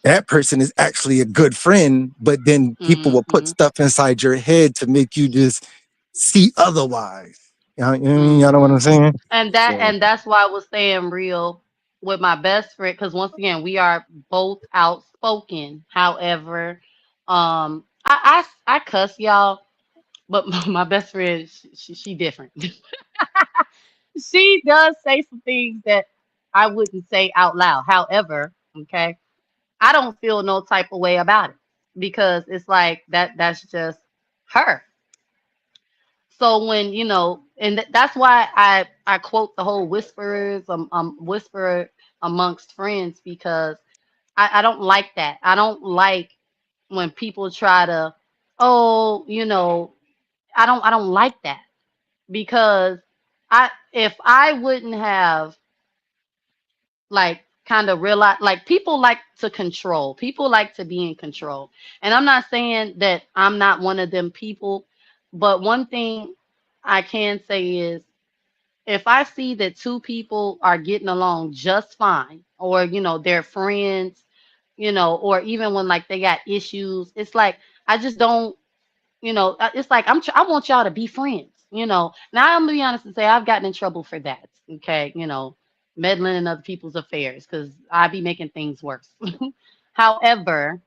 that person is actually a good friend, but then people will put Mm-hmm. stuff inside your head to make you just see otherwise. You know what I'm Mm-hmm. saying? And So that's why I was saying real with my best friend, because once again, we are both outspoken. However, I cuss y'all, but my best friend, she different. She does say some things that I wouldn't say out loud. However, okay, I don't feel no type of way about it because it's like that's just her. So when and that's why I quote the whole whisperers whisper amongst friends, because I don't like that. I don't like when people try to, oh, I don't like that, because I if I wouldn't have, like, kind of realize, like, people like to control, people like to be in control, and I'm not saying that I'm not one of them people, but one thing I can say is, if I see that two people are getting along just fine, or they're friends, or even when, like, they got issues, it's like I just don't, it's like I want y'all to be friends. Now I'm gonna be honest and say I've gotten in trouble for that. Okay, meddling in other people's affairs, because I be making things worse. However,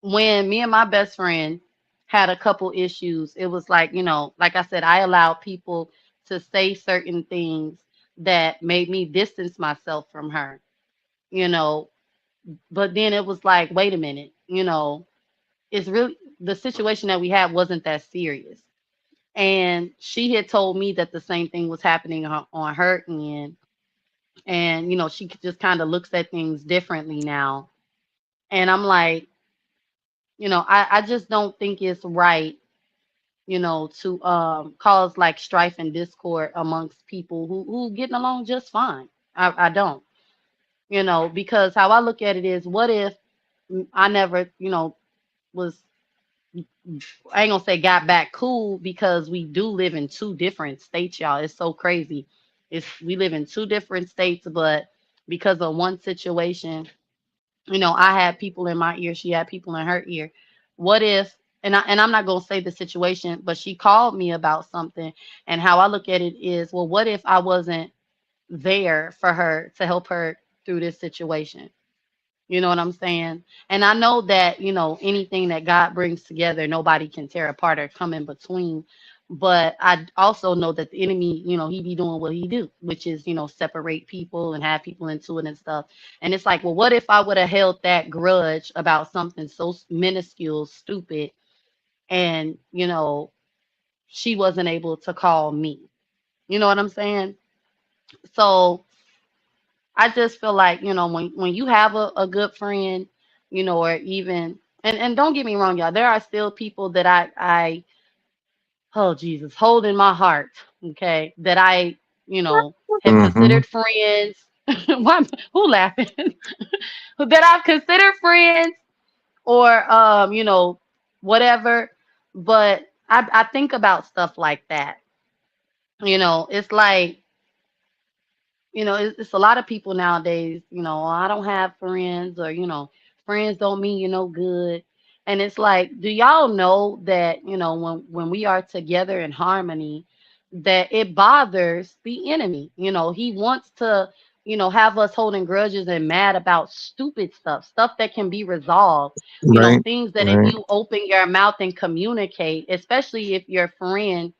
when me and my best friend had a couple issues, it was like, like I said, I allowed people to say certain things that made me distance myself from her, you know. But then it was like, wait a minute, it's really, the situation that we had wasn't that serious. And she had told me that the same thing was happening on her end. And, she just kind of looks at things differently now. And I'm like, I just don't think it's right, to cause like strife and discord amongst people who getting along just fine. I don't, because how I look at it is, what if I never, was, I ain't gonna say got back cool, because we do live in two different states, y'all. It's so crazy. We live in two different states, but because of one situation, I had people in my ear, she had people in her ear. What if, and I'm not gonna say the situation, but she called me about something, and how I look at it is, well, what if I wasn't there for her to help her through this situation? You know what I'm saying? And I know that, anything that God brings together, nobody can tear apart or come in between. But I also know that the enemy, he be doing what he do, which is, separate people and have people into it and stuff. And it's like, well, what if I would have held that grudge about something so minuscule, stupid, and, she wasn't able to call me? You know what I'm saying? So I just feel like, when you have a good friend, or even, and don't get me wrong, y'all, there are still people that, oh Jesus, hold in my heart, okay, that I have Mm-hmm. considered friends. Why, who laughing? That I've considered friends or whatever. But I think about stuff like that. It's like, it's a lot of people nowadays, I don't have friends, or, friends don't mean you no good. And it's like, do y'all know that, when we are together in harmony, that it bothers the enemy? He wants to, have us holding grudges and mad about stupid stuff that can be resolved, Right. things that if Right. you open your mouth and communicate, especially if your friend,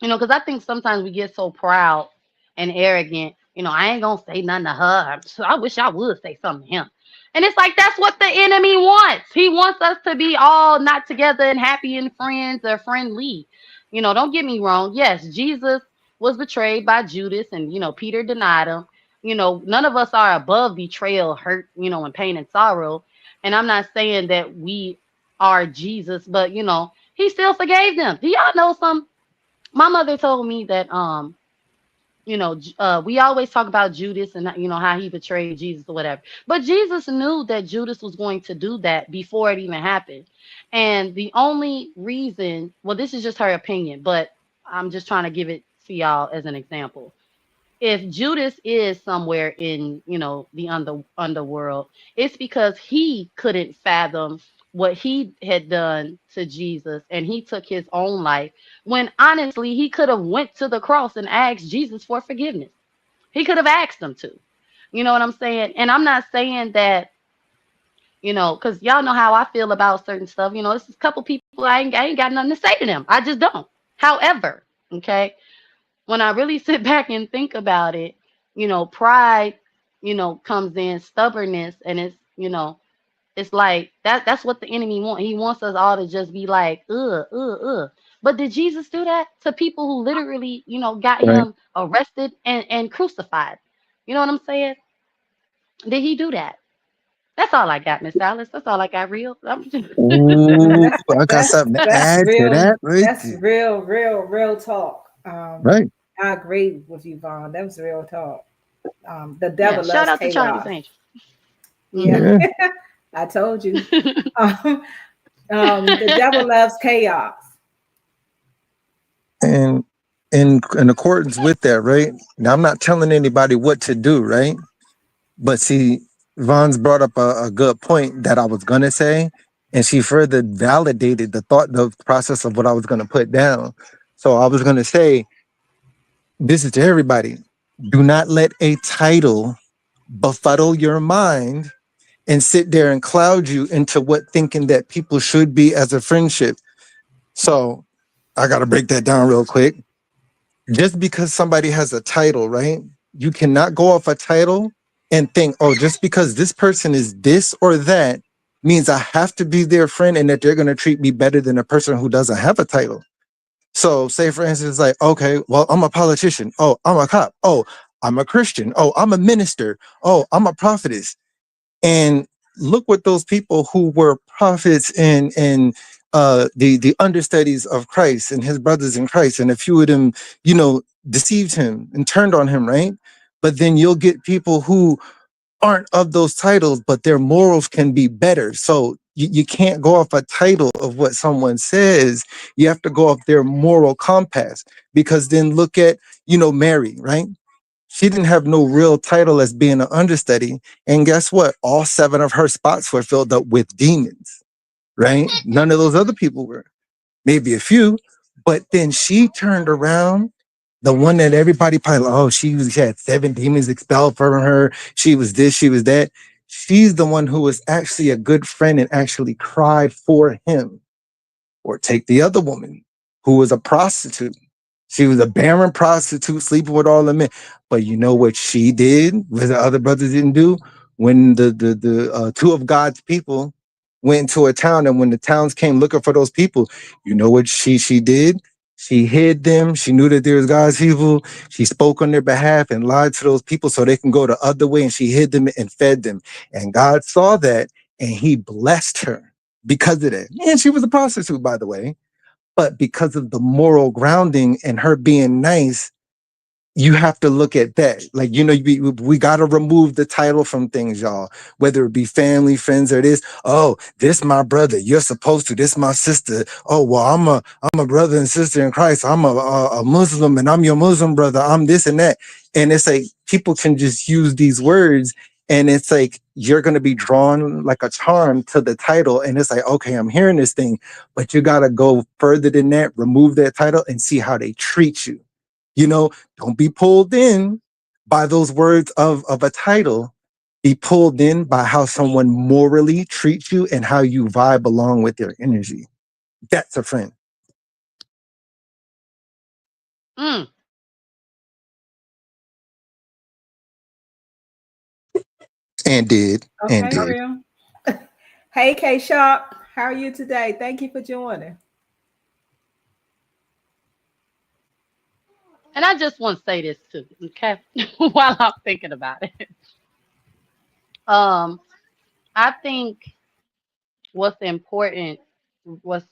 because I think sometimes we get so proud and arrogant. I ain't gonna say nothing to her. So I wish I would say something to him. And it's like that's what the enemy wants. He wants us to be all not together and happy and friends or friendly. Don't get me wrong. Yes, Jesus was betrayed by Judas, and Peter denied him. None of us are above betrayal, hurt, and pain and sorrow. And I'm not saying that we are Jesus, but he still forgave them. Do y'all know some? My mother told me that we always talk about Judas and how he betrayed Jesus or whatever. But Jesus knew that Judas was going to do that before it even happened. And the only reason, well, this is just her opinion, but I'm just trying to give it to y'all as an example. If Judas is somewhere in, the underworld, it's because he couldn't fathom what he had done to Jesus, and he took his own life, when honestly he could have went to the cross and asked Jesus for forgiveness. He could have asked him to. You know what I'm saying? And I'm not saying that, because y'all know how I feel about certain stuff. It's a couple people I ain't got nothing to say to them. I just don't. However, okay, when I really sit back and think about it, pride, comes in, stubbornness, and it's like that's what the enemy wants. He wants us all to just be like, But did Jesus do that to people who literally, got Right. him arrested and crucified? You know what I'm saying? Did he do that? That's all I got, Miss Alice. That's all I got, real. Ooh, I got That's something to that's add to real. that right That's there. real talk. Right. I agree with you, Vaughn. That was real talk. The Yeah, devil shout loves out to Charlie's chaos. Angel. Yeah, Yeah. I told you. Um, the devil loves chaos. And in accordance with that, right? Now I'm not telling anybody what to do, right? But see, Vaughn's brought up a good point that I was gonna say, and she further validated the process of what I was gonna put down. So I was gonna say, this is to everybody. Do not let a title befuddle your mind and sit there and cloud you into what thinking that people should be as a friendship. So I gotta break that down real quick. Just because somebody has a title, right? You cannot go off a title and think, oh, just because this person is this or that means I have to be their friend and that they're going to treat me better than a person who doesn't have a title. So, say for instance, like, okay, well, I'm a politician. Oh, I'm a cop. Oh, I'm a Christian. Oh, I'm a minister. Oh, I'm a prophetess. And look what those people who were prophets and the understudies of Christ and his brothers in Christ, and a few of them, deceived him and turned on him, right? But then you'll get people who aren't of those titles, but their morals can be better. So you can't go off a title of what someone says. You have to go off their moral compass. Because then look at, Mary, right? She didn't have no real title as being an understudy. And guess what? All 7 of her spots were filled up with demons, right? None of those other people were. Maybe a few. But then she turned around, the one that everybody probably, oh, she had 7 demons expelled from her. She was this, she was that. She's the one who was actually a good friend and actually cried for him. Or take the other woman who was a prostitute. She was a barren prostitute sleeping with all the men. But you know what she did, what the other brothers didn't do? When the 2 of God's people went into a town, and when the towns came looking for those people, you know what she did? She hid them. She knew that there was God's people. She spoke on their behalf and lied to those people so they can go the other way, and she hid them and fed them. And God saw that, and he blessed her because of that. And she was a prostitute, by the way. But because of the moral grounding and her being nice, you have to look at that. Like, we got to remove the title from things, y'all, whether it be family, friends, or this. Oh, this my brother. You're supposed to. This my sister. Oh, well, I'm a brother and sister in Christ. I'm a Muslim and I'm your Muslim brother. I'm this and that. And it's like people can just use these words, and it's like you're going to be drawn like a charm to the title. And it's like, okay, I'm hearing this thing, but you got to go further than that, remove that title and see how they treat you. Don't be pulled in by those words of a title. Be pulled in by how someone morally treats you and how you vibe along with their energy. That's a friend. Mm. And did. And Okay, did. real. Hey, K Sharp, how are you today? Thank you for joining. And I just want to say this too, okay? While I'm thinking about it. Um, I think what's important was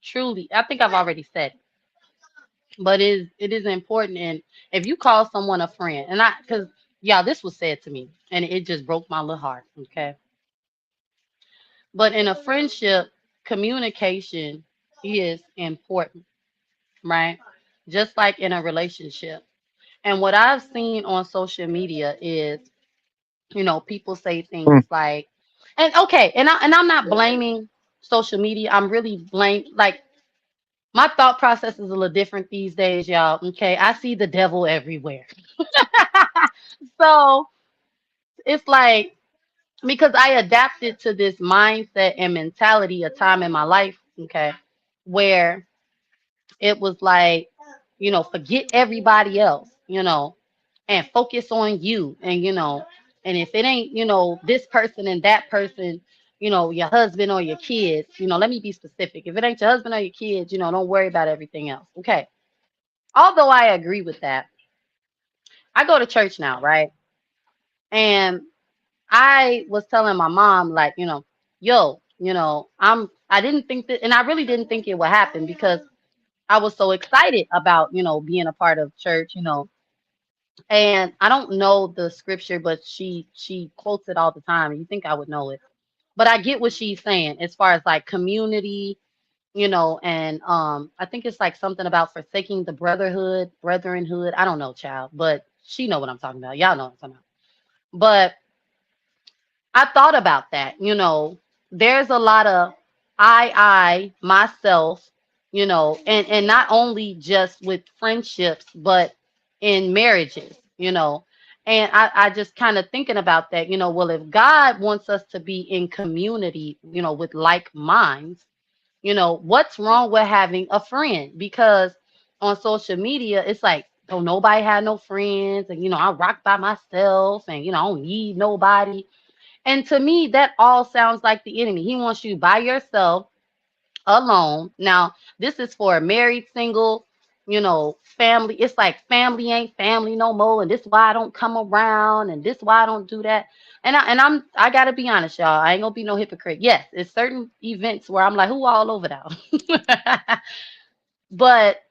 truly, I think I've already said it, but it is important. And if you call someone a friend, and because yeah, this was said to me and it just broke my little heart, okay? But in a friendship, communication is important, right? Just like in a relationship. And what I've seen on social media is, people say Mm. things like, and okay, and I'm not blaming social media. I'm really like my thought process is a little different these days, y'all. Okay, I see the devil everywhere. So it's like because I adapted to this mindset and mentality a time in my life, okay, where it was like, forget everybody else, and focus on you. And if it ain't, this person and that person, your husband or your kids, let me be specific. If it ain't your husband or your kids, don't worry about everything else. Okay. Although I agree with that, I go to church now, right? And I was telling my mom, like, yo, I didn't think that, and I really didn't think it would happen because I was so excited about, being a part of church. And I don't know the scripture, but she quotes it all the time. And you think I would know it. But I get what she's saying as far as like community, and I think it's like something about forsaking the brotherhood. I don't know, child, but she know what I'm talking about. Y'all know what I'm talking about. But I thought about that. There's a lot of myself, and not only just with friendships, but in marriages. And I just kind of thinking about that, well, if God wants us to be in community, with like minds, what's wrong with having a friend? Because on social media, it's like, don't nobody have no friends, and I rock by myself, and I don't need nobody. And to me, that all sounds like the enemy. He wants you by yourself, alone. Now, this is for a married, single, family. It's like family ain't family no more, and this why I don't come around, and this why I don't do that. And I gotta be honest, y'all. I ain't gonna be no hypocrite. Yes, it's certain events where I'm like, who all over that? But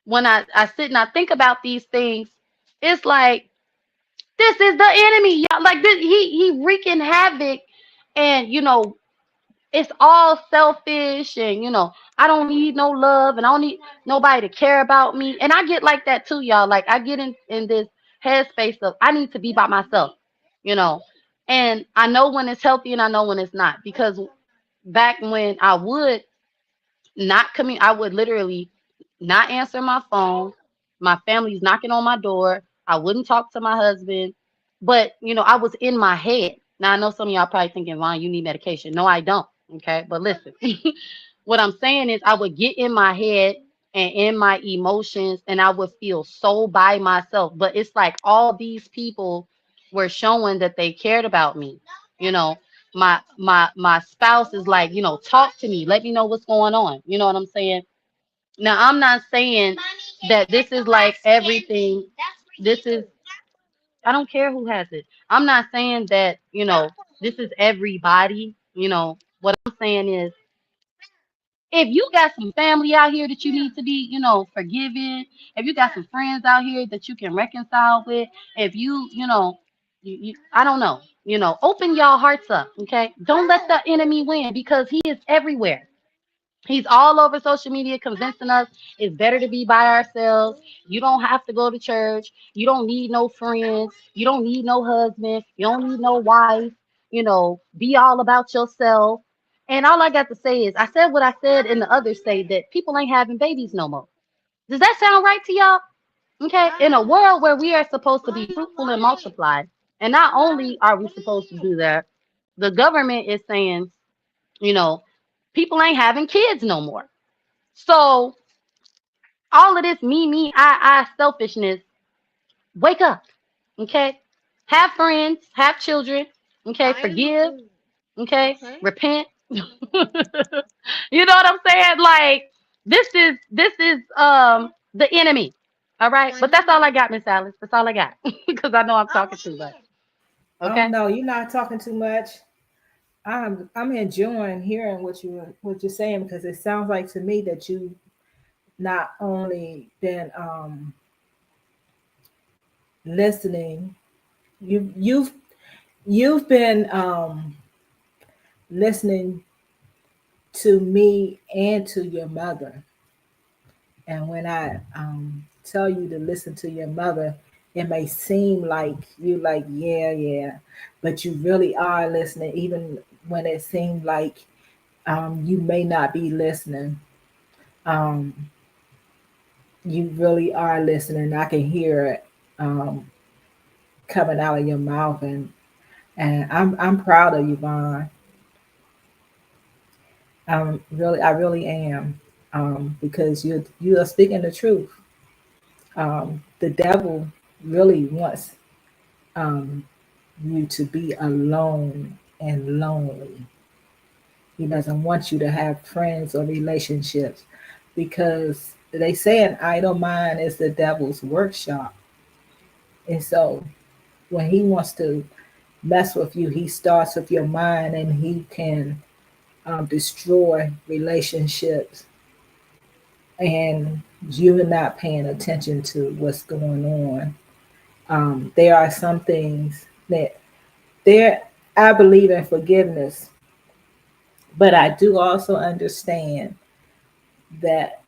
when I sit and I think about these things, it's like this is the enemy, y'all. Like this, he wreaking havoc, and it's all selfish, and I don't need no love, and I don't need nobody to care about me. And I get like that too, y'all. Like I get in this headspace of I need to be by myself, you know. And I know when it's healthy and I know when it's not. Because back when I would not come in, I would literally not answer my phone. My family's knocking on my door. I wouldn't talk to my husband. But I was in my head. Now I know some of y'all probably thinking, Vaughn, you need medication. No, I don't. Okay. But listen, what I'm saying is I would get in my head and in my emotions, and I would feel so by myself. But it's like all these people were showing that they cared about me. You know, my spouse is like, talk to me, let me know what's going on. You know what I'm saying? Now I'm not saying that this is like everything. This is, I don't care who has it. I'm not saying that, this is everybody. What I'm saying is If you got some family out here that you need to be, forgiving, if you got some friends out here that you can reconcile with, if I don't know, open y'all hearts up, okay? Don't let the enemy win because he is everywhere. He's all over social media convincing us it's better to be by ourselves. You don't have to go to church. You don't need no friends. You don't need no husband. You don't need no wife. Be all about yourself. And all I got to say is I said what I said in the other state that people ain't having babies no more. Does that sound right to y'all? Okay. In a world where we are supposed to be fruitful and multiply, and not only are we supposed to do that, the government is saying, you know, people ain't having kids no more. So all of this I selfishness, wake up, okay? Have friends, have children, okay? Forgive, okay? Repent. You know what I'm saying? Like this is the enemy. All right, but that's all I got, Miss Alice. That's all I got because I know I'm talking too much. Oh Okay. no, you're not talking too much. I'm enjoying hearing what you're saying because it sounds like to me that you not only been listening, you've been listening to me and to your mother. And when I tell you to listen to your mother, it may seem like you like, yeah, yeah, but you really are listening, even when it seems like you may not be listening. Um, you really are listening. I can hear it um, coming out of your mouth, and I'm proud of you, Vaughn. I really am, because you are speaking the truth. The devil really wants um, you to be alone and lonely. He doesn't want you to have friends or relationships because they say an idle mind is the devil's workshop. And so when he wants to mess with you, he starts with your mind and he can destroy relationships, and you're not paying attention to what's going on. There are some things that there, I believe in forgiveness, but I do also understand that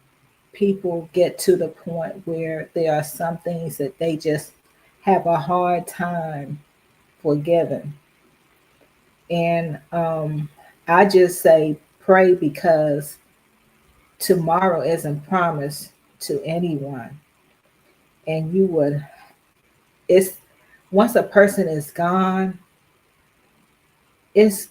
people get to the point where there are some things that they just have a hard time forgiving. And I just say pray because tomorrow isn't promised to anyone. And it's once a person is gone, it's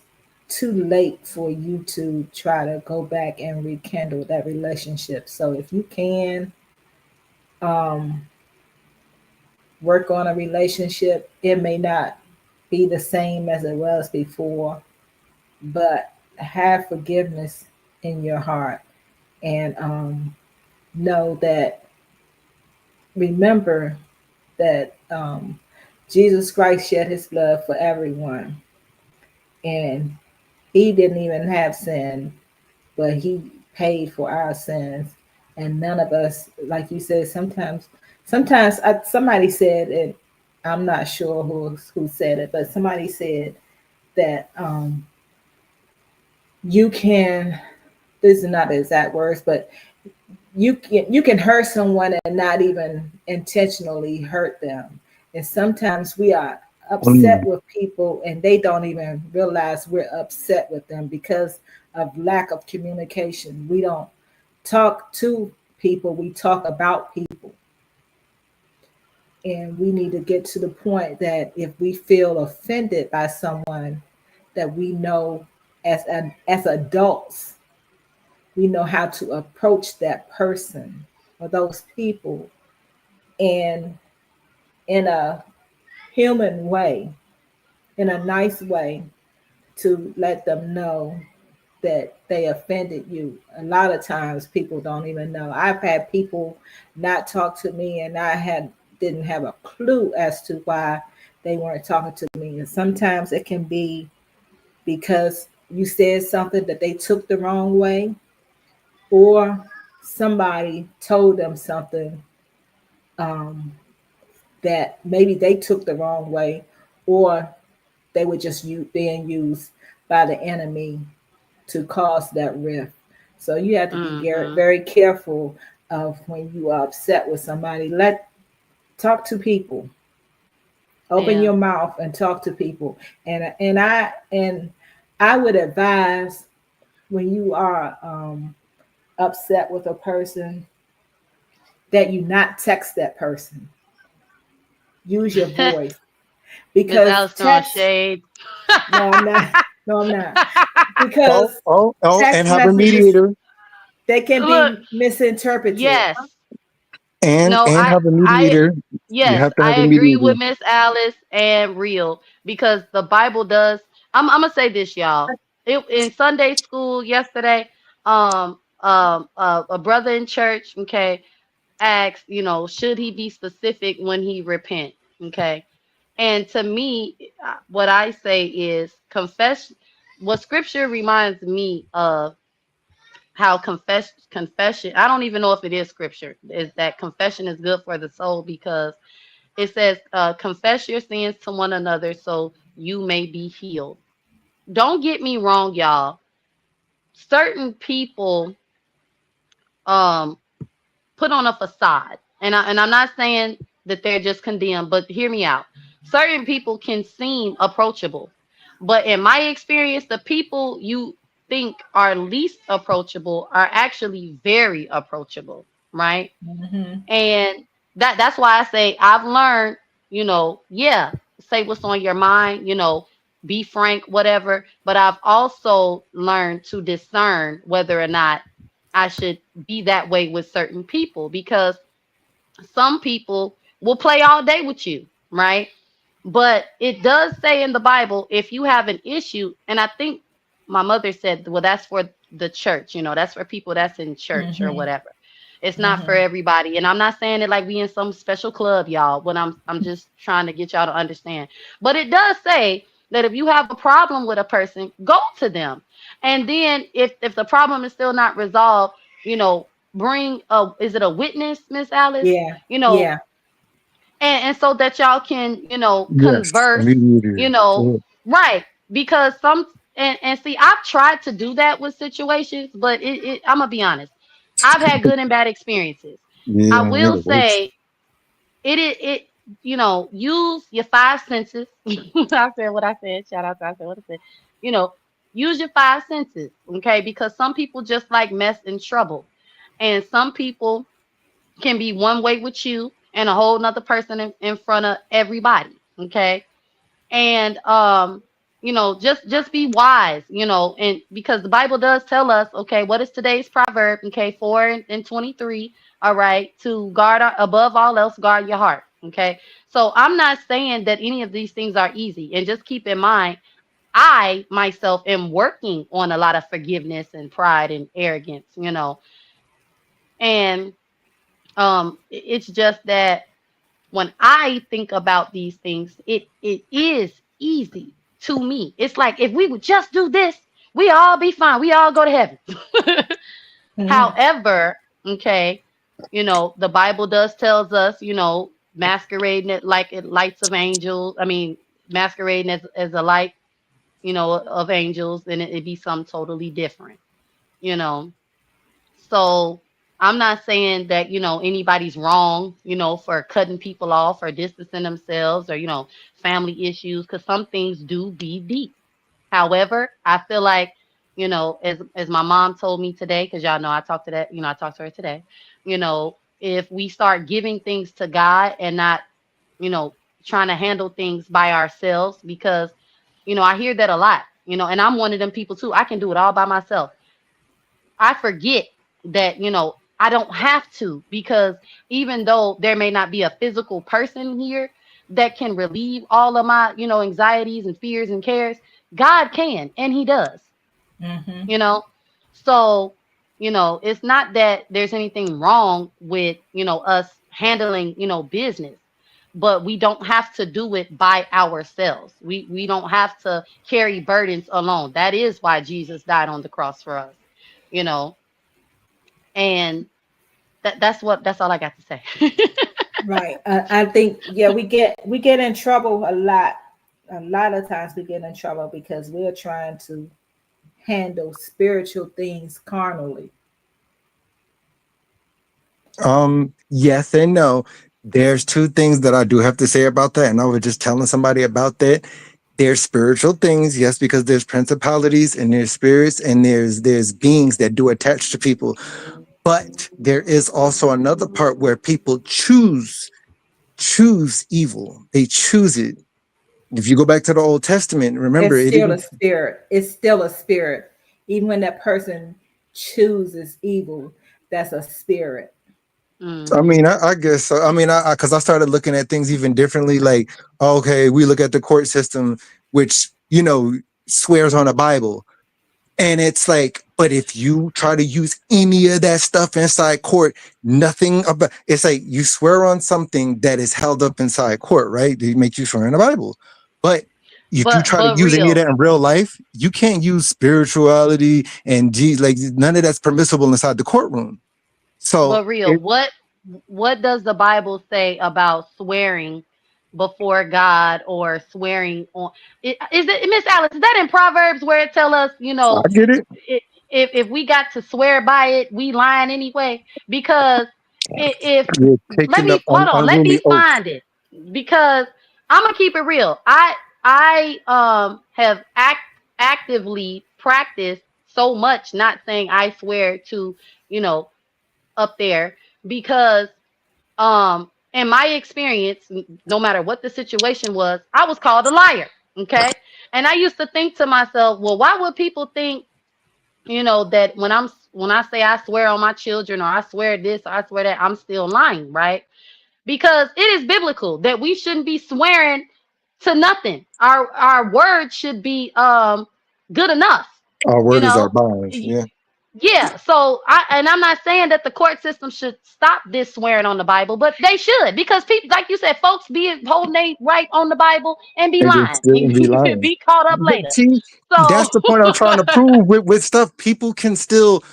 too late for you to try to go back and rekindle that relationship. So if you can um, work on a relationship, it may not be the same as it was before, but have forgiveness in your heart and know that, remember that Jesus Christ shed his blood for everyone, and he didn't even have sin, but he paid for our sins. And none of us, like you said, somebody said it. I'm not sure who said it, but somebody said that you can. This is not the exact words, but you can hurt someone and not even intentionally hurt them. And sometimes we are upset Mm. with people and they don't even realize we're upset with them because of lack of communication. We don't talk to people, we talk about people. And we need to get to the point that if we feel offended by someone, that we know as adults, we know how to approach that person or those people and in a human way, in a nice way, to let them know that they offended you. A lot of times people don't even know. I've had people not talk to me and didn't have a clue as to why they weren't talking to me. And sometimes it can be because you said something that they took the wrong way, or somebody told them something um, that maybe they took the wrong way, or they were just being used by the enemy to cause that rift. So you have to be very, Mm-hmm. very careful of when you are upset with somebody. Talk to people. Open Yeah. your mouth and talk to people. And I would advise when you are upset with a person that you not text that person. Use your voice Miss because Alice throwing text. shade. No, I'm not. No, I'm not. Because And text have a messages, mediator they can Look, be misinterpreted. yes. and No, and have a I mediator. You yes, have to have I a agree mediator. with Miss Alice and Real because the Bible does. I'm gonna say this, y'all. In Sunday school yesterday, a brother in church, okay, asked, should he be specific when he repent, okay, and to me, what I say is confess. What Scripture reminds me of how confession. I don't even know if it is Scripture. Is that confession is good for the soul because it says, confess your sins to one another so you may be healed. Don't get me wrong, y'all. Certain people um put on a facade. And I'm not saying that they're just condemned, but hear me out. Certain people can seem approachable. But in my experience, the people you think are least approachable are actually very approachable, right? Hmm. And that's why I say I've learned, yeah, say what's on your mind, be frank, whatever. But I've also learned to discern whether or not I should be that way with certain people because some people will play all day with you, right? But it does say in the Bible, if you have an issue, and I think my mother said, well, that's for the church, that's for people that's in church or Hmm. whatever. It's not for Hmm. everybody. And I'm not saying it like we in some special club, y'all, but I'm just trying to get y'all to understand. But it does say that if you have a problem with a person, go to them. And then if the problem is still not resolved, you know, bring a is it a witness, Miss Alice? Yeah. You know, Yeah. and so that y'all can Yes, a converse, you mediator. know Yeah. right, because some and see, I've tried to do that with situations, but I'm gonna be honest, I've had good and bad experiences. I Yeah, you're will the worst. say it use your five senses. I said what I said, shout out to I said what I said, you know use your five senses, okay, because some people just like mess and trouble, and some people can be one way with you and a whole nother person in front of everybody. Okay. And just be wise, and because the Bible does tell us, okay, what is today's proverb? Okay, 4:23. All right, to guard above all else, guard your heart. Okay. So I'm not saying that any of these things are easy. And just keep in mind, I myself am working on a lot of forgiveness and pride and arrogance, and it's just that when I think about these things, it is easy to me. It's like if we would just do this, we all be fine. We all go to heaven. Hmm. However, okay, the Bible does tells us, masquerading it like it lights of angels. I mean, masquerading as a light, of angels, and it be something totally different, you know. So I'm not saying that, anybody's wrong, for cutting people off or distancing themselves or, family issues, because some things do be deep. However, I feel like, as my mom told me today, because y'all know I talked to her today, if we start giving things to God and not, you know, trying to handle things by ourselves, because, I hear that a lot, and I'm one of them people too. I can do it all by myself. I forget that, I don't have to, because even though there may not be a physical person here that can relieve all of my, anxieties and fears and cares, God can, and He does, Hmm. you know. So, it's not that there's anything wrong with, us handling, business, but we don't have to do it by ourselves. We don't have to carry burdens alone. That is why Jesus died on the cross for us, you know And that's all I got to say. Right. I think yeah, we get in trouble a lot. A lot of times we get in trouble because we're trying to handle spiritual things carnally. Yes and no. There's two things that I do have to say about that, and I was just telling somebody about that. There's spiritual things, yes, because there's principalities and there's spirits and there's beings that do attach to people. But there is also another part where people choose evil. They choose it. If you go back to the Old Testament, remember It's it still a even spirit. It's still a spirit. Even when that person chooses evil, that's a spirit. I Hmm. mean, I guess so. I mean, because I started looking at things even differently. Like, okay, we look at the court system, which swears on the Bible, and it's like, but if you try to use any of that stuff inside court, nothing about it's like you swear on something that is held up inside court, right? They make you swear in the Bible, but if you try to But use any of real, that in real life, you can't use spirituality and like none of that's permissible inside the courtroom. So but real, it, what does the Bible say about swearing before God or swearing on is it Miss Alice, is that in Proverbs where it tell us, I get it. if we got to swear by it, we lying anyway? Because if You're let taking up me hold on, let unruly me oaths. find it because I'm gonna keep it real. I have actively practiced so much not saying I swear to, you know, up there because in my experience, no matter what the situation was, I was called a liar. Okay. And I used to think to myself, well, why would people think, that when I say I swear on my children or I swear this or I swear that, I'm still lying, right? Because it is biblical that we shouldn't be swearing to nothing. Our word should be good enough, Our you word is our know. bond. Yeah. Yeah, so I'm not saying that the court system should stop this swearing on the Bible, but they should because people, like you said, folks be holding they right on the Bible and be And they lying, still be lying. be caught up But later. see, So that's the point I'm trying to prove with stuff. People can still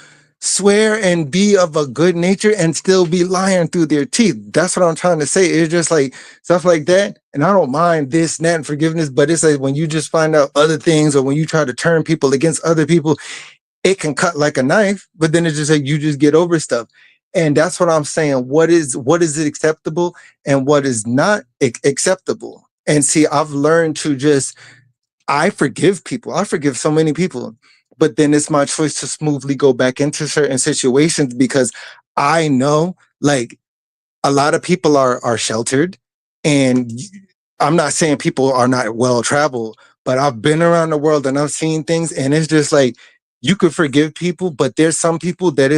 swear and be of a good nature and still be lying through their teeth. That's what I'm trying to say. It's just like stuff like that. And I don't mind this, and that, and forgiveness, but it's like when you just find out other things or when you try to turn people against other people, it can cut like a knife, but then it's just like you just get over stuff. And that's what I'm saying. What is it acceptable and what is not acceptable? And see, I've learned to just I forgive people. I forgive so many people. But then it's my choice to smoothly go back into certain situations because I know like a lot of people are sheltered, and I'm not saying people are not well traveled, but I've been around the world and I've seen things, and it's just like you could forgive people, but there's some people that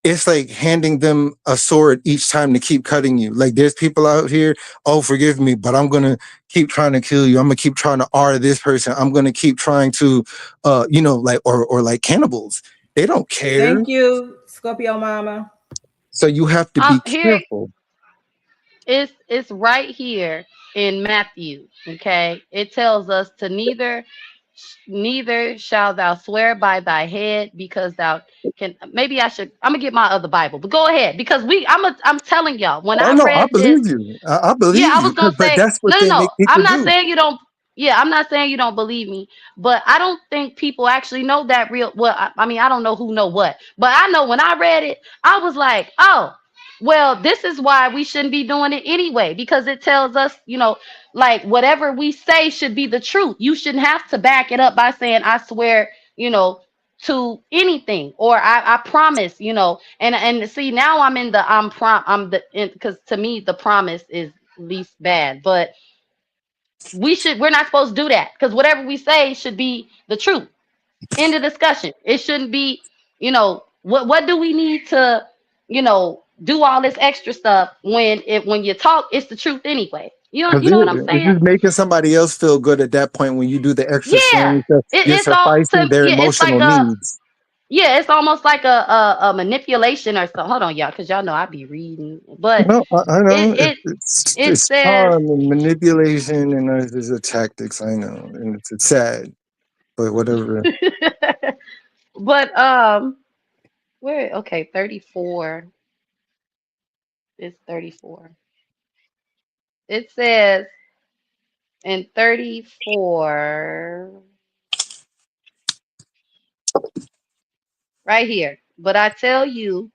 it's like handing them a sword each time to keep cutting you. Like there's people out here, oh, forgive me, but I'm gonna keep trying to kill you. I'm gonna keep trying to R this person. I'm gonna keep trying to like or like cannibals. They don't care. Thank you, Scorpio Mama. So you have to be here careful. it's right here in Matthew. Okay, it tells us to neither shall thou swear by thy head because thou can. Maybe I'm gonna get my other Bible, but go ahead because I'm telling y'all when Oh I no, I read this. believe you. I Yeah, believe I you. was gonna But say that's what no, no, they no. make people I'm not do. saying you don't. Yeah, I'm not saying you don't believe me, but I don't think people actually know that real. Well, I mean, I don't know who know what, but I know when I read it, I was like, oh, well, this is why we shouldn't be doing it anyway because it tells us, like whatever we say should be the truth. You shouldn't have to back it up by saying, I swear, to anything or I promise, and see now I'm the because to me the promise is least bad, but we're not supposed to do that because whatever we say should be the truth. End of discussion. It shouldn't be, what do we need to, do all this extra stuff when you talk, it's the truth anyway. Because You know what I'm it's saying? just making somebody else feel good at that point when you do the extra Yeah. swearing stuff. You're It's all sufficing their yeah, it's like emotional needs. it's almost like a manipulation or something. Hold on, y'all, because y'all know I be reading, but No, I it know it it it's says charm and manipulation, and there's a tactics. I know, and it's sad, but whatever. but Where? Okay, 34. It's 34. It says in 34, right here. But I tell you,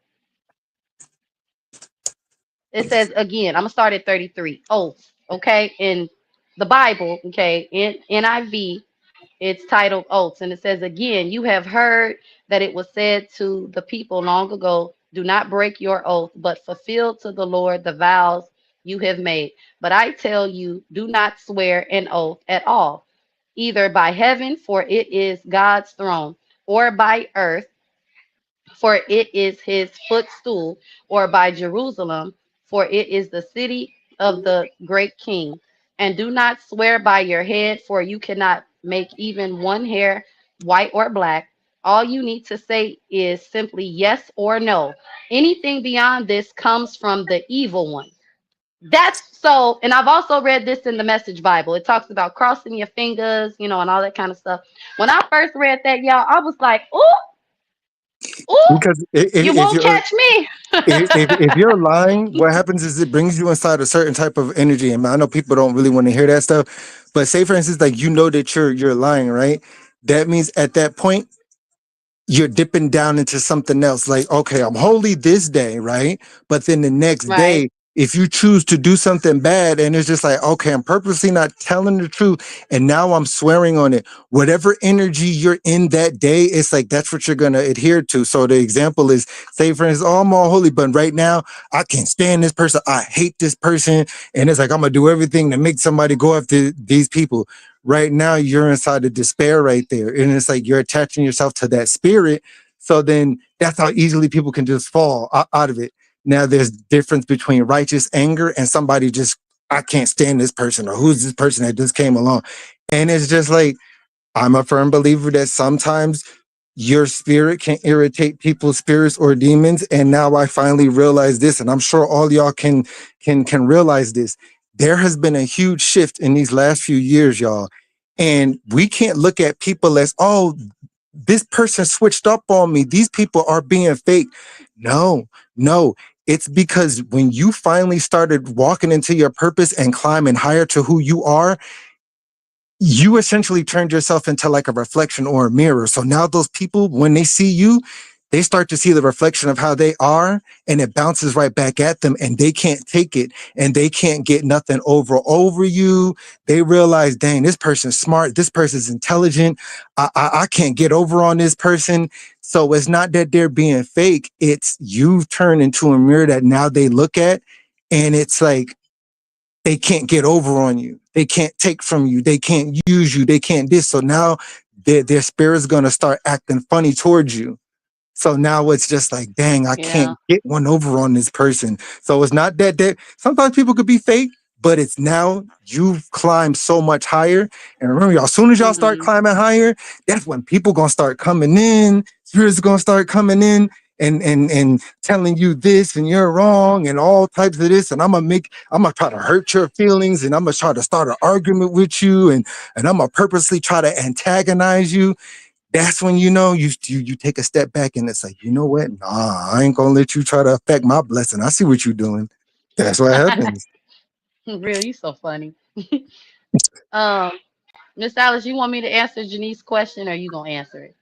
it says again, I'm gonna start at 33. Oaths, okay? In the Bible, okay, in NIV, it's titled Oaths, and it says again, you have heard that it was said to the people long ago, do not break your oath, but fulfill to the Lord the vows you have made. But I tell you, do not swear an oath at all, either by heaven, for it is God's throne, or by earth, for it is his footstool, or by Jerusalem, for it is the city of the great king. And do not swear by your head, for you cannot make even one hair white or black. All you need to say is simply yes or no. Anything beyond this comes from the evil one. That's so, and I've also read this in the Message Bible. It talks about crossing your fingers, and all that kind of stuff. When I first read that, y'all, I was like, ooh, ooh, Because you if won't you're catch me. if you're lying, what happens is it brings you inside a certain type of energy. And I know people don't really want to hear that stuff, but say for instance, like that you're lying, right? That means at that point you're dipping down into something else. Like, okay, I'm holy this day, right? But then the next Right. day, if you choose to do something bad and it's just like, okay, I'm purposely not telling the truth and now I'm swearing on it, whatever energy you're in that day, it's like that's what you're going to adhere to. So the example is, say for instance, oh, I'm all holy, but right now I can't stand this person, I hate this person, and it's like I'm gonna do everything to make somebody go after these people. Right now you're inside of despair right there, and it's like you're attaching yourself to that spirit. So then that's how easily people can just fall out of it. Now there's difference between righteous anger and somebody just, I can't stand this person, or who's this person that just came along. And it's just like, I'm a firm believer that sometimes your spirit can irritate people's spirits or demons. And now I finally realize this, and I'm sure all y'all can realize this. There has been a huge shift in these last few years, y'all. And we can't look at people as, oh, this person switched up on me, these people are being fake. No, no. It's because when you finally started walking into your purpose and climbing higher to who you are, you essentially turned yourself into like a reflection or a mirror. So now those people, when they see you, they start to see the reflection of how they are, and it bounces right back at them, and they can't take it, and they can't get nothing over you. They realize, dang, this person's smart, this person's intelligent. I can't get over on this person. So it's not that they're being fake. It's you've turned into a mirror that now they look at, and it's like, they can't get over on you. They can't take from you. They can't use you. They can't this. So now their spirit's going to start acting funny towards you. So now it's just like, dang, I Yeah. can't get one over on this person. So it's not that sometimes people could be fake, but it's now you've climbed so much higher. And remember, y'all, as soon as y'all start Hmm. climbing higher, that's when people gonna start coming in, spirits gonna start coming in and telling you this and you're wrong and all types of this. And I'm gonna try to hurt your feelings, and I'm gonna try to start an argument with you, and I'm gonna purposely try to antagonize you. That's when you take a step back, and it's like, you know what? Nah, I ain't gonna let you try to affect my blessing. I see what you're doing. That's what happens. Real, you so funny. Um, Miss Alice, you want me to answer Janice's question, or you gonna answer it?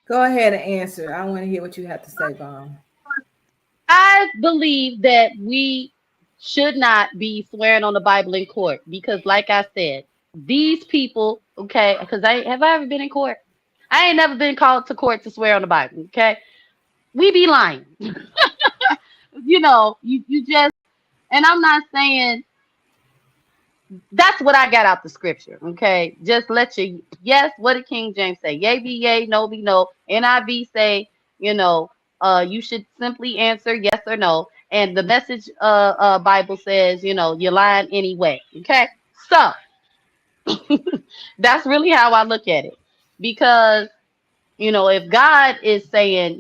Go ahead and answer. I want to hear what you have to say, Vaughn. I believe that we should not be swearing on the Bible in court because, like I said, these people, okay, because I ever been in court? I ain't never been called to court to swear on the Bible, okay? We be lying. You just, and I'm not saying that's what I got out the scripture, okay? Just let your, yes, what did King James say? Yea be yea, no be no. NIV say, you should simply answer yes or no. And the Message Bible says, you're lying anyway, okay? So that's really how I look at it. Because, if God is saying,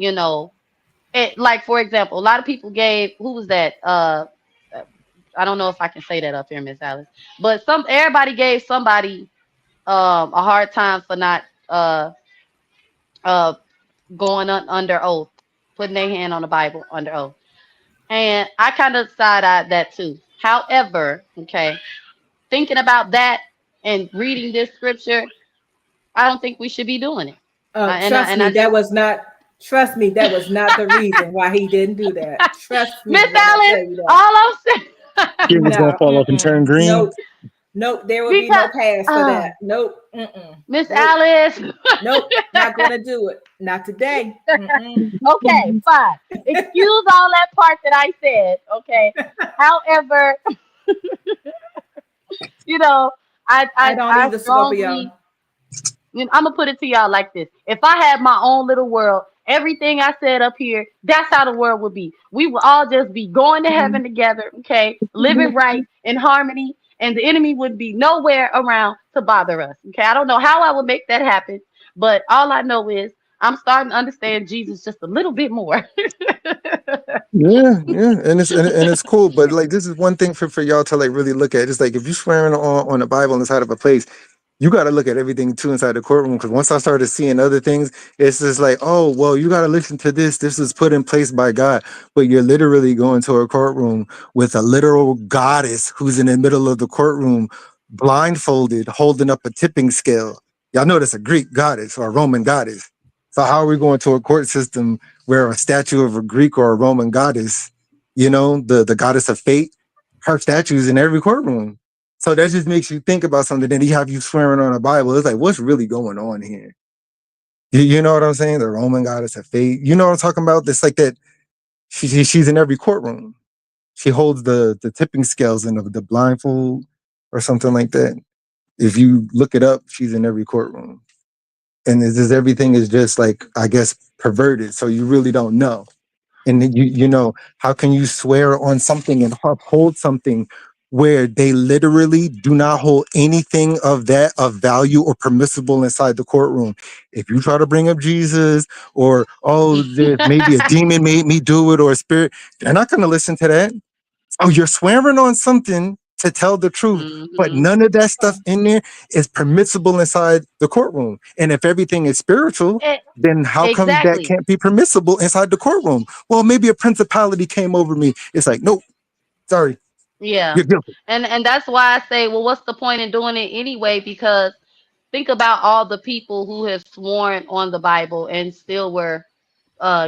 like, for example, a lot of people gave, who was that? I don't know if I can say that up here, Miss Alice, but everybody gave somebody a hard time for not uh going under oath, putting their hand on the Bible under oath. And I kind of side-eyed that too. However, okay, thinking about that and reading this scripture, I don't think we should be doing it. Trust And me, I that just, was not. Trust me, that was not the reason why he didn't do that. Trust me Miss when I Alice, tell you that. all I'm saying, Skin was gonna No, fall off and turn green. nope, nope. There will be no because pass for uh, that. Nope, Miss nope, Alice, nope. Not gonna do it. Not today. okay, fine. Excuse all that part that I said, okay. However, you know, I don't I either, strongly, Scorpio. I'm gonna put it to y'all like this: if I had my own little world, everything I said up here, that's how the world would be. We would all just be going to heaven together, okay, living right in harmony, and the enemy would be nowhere around to bother us. Okay, I don't know how I would make that happen, but all I know is I'm starting to understand Jesus just a little bit more. Yeah, yeah, and it's cool, but like this is one thing for y'all to like really look at. It's like if you're swearing on the Bible inside of a place, you got to look at everything too inside the courtroom. Because once I started seeing other things, it's just like, oh, well, you got to listen to this. This is put in place by God, but you're literally going to a courtroom with a literal goddess who's in the middle of the courtroom, blindfolded, holding up a tipping scale. Y'all know that's a Greek goddess or a Roman goddess. So how are we going to a court system where a statue of a Greek or a Roman goddess, the goddess of fate, her statue's in every courtroom? So that just makes you think about something. Then he have you swearing on a Bible. It's like, what's really going on here? You know what I'm saying? The Roman goddess of fate. You know what I'm talking about? It's like that. She's in every courtroom. She holds the tipping scales and the blindfold or something like that. If you look it up, she's in every courtroom. And it's just everything is just like, I guess, perverted. So you really don't know. And then how can you swear on something and uphold something where they literally do not hold anything of that of value or permissible inside the courtroom? If you try to bring up Jesus or, oh, maybe a demon made me do it or a spirit, they're not going to listen to that. Oh, you're swearing on something to tell the truth, but Hmm. none of that stuff in there is permissible inside the courtroom. And if everything is spiritual, then how come that Exactly. can't be permissible inside the courtroom? Well, maybe a principality came over me. It's like, nope, sorry, Yeah. you're guilty. And that's why I say, well, what's the point in doing it anyway? Because think about all the people who have sworn on the Bible and still were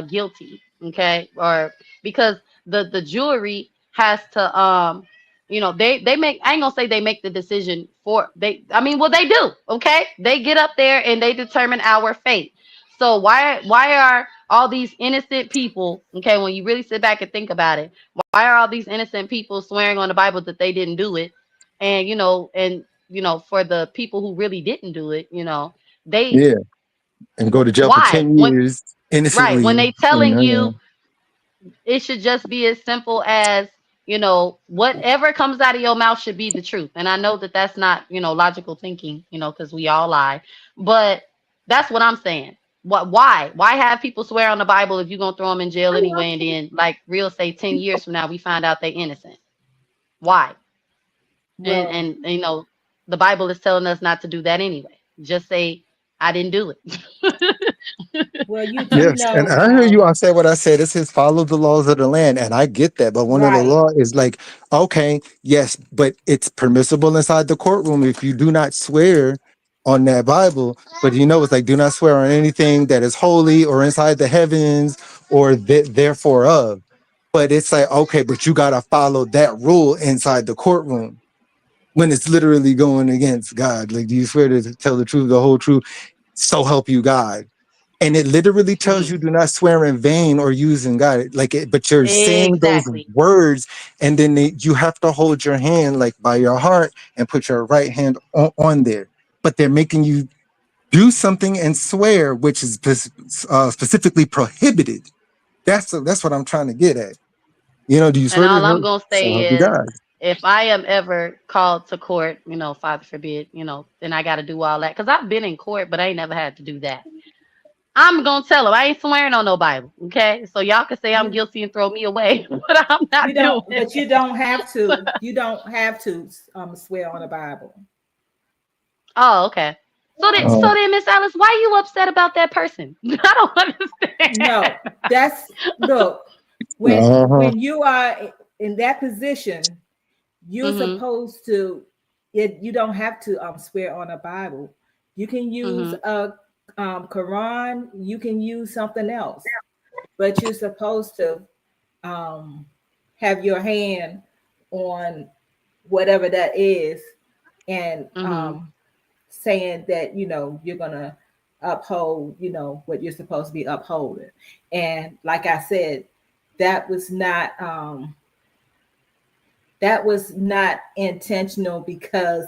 guilty, okay? Or because the jury has to they make, I ain't gonna say they make the decision for, they, I mean, well, they do, okay? They get up there and they determine our fate. So why are all these innocent people, okay, when you really sit back and think about it, why are all these innocent people swearing on the Bible that they didn't do it? And for the people who really didn't do it, they, Yeah, and go to jail for why 10 when, years right, when innocently. they telling you, it should just be as simple as, whatever comes out of your mouth should be the truth. And I know that that's not, logical thinking, because we all lie. But that's what I'm saying. Why have people swear on the Bible if you're gonna throw them in jail anyway, and then, like real say, 10 years from now we find out they innocent? Why? and Well, and you know the Bible is telling us not to do that anyway. Just say, I didn't do it. well, you do Yes, and know, I hear you. I said what I said. It says follow the laws of the land, and I get that. But one of the right. law is like, okay, yes, but it's permissible inside the courtroom if you do not swear on that Bible. But it's like, do not swear on anything that is holy or inside the heavens or therefore of. But it's like, okay, but you gotta follow that rule inside the courtroom when it's literally going against God. Like, do you swear to tell the truth, the whole truth, so help you God? And it literally tells Mhm. you do not swear in vain or use in God. Like it, but you're saying those Exactly. words, and then you have to hold your hand like by your heart and put your right hand on there. But they're making you do something and swear, which is specifically prohibited. That's what I'm trying to get at. Do you And swear to all I'm her? gonna So say help you is, God. if I am ever called to court, Father forbid, then I got to do all that, because I've been in court, but I ain't never had to do that. I'm gonna tell them I ain't swearing on no Bible. Okay, so y'all can say I'm You guilty and throw me away, but I'm you not don't, doing but you it. don't have to. You don't have to swear on the Bible. Oh, okay. So then, Miss Alice, why you upset about that person? I don't understand. No, that's look, when you are in that position, you're supposed to you don't have to swear on a Bible. You can use a Quran, you can use something else, but you're supposed to have your hand on whatever that is, and saying that you're gonna uphold what you're supposed to be upholding. And like I said, that was not intentional, because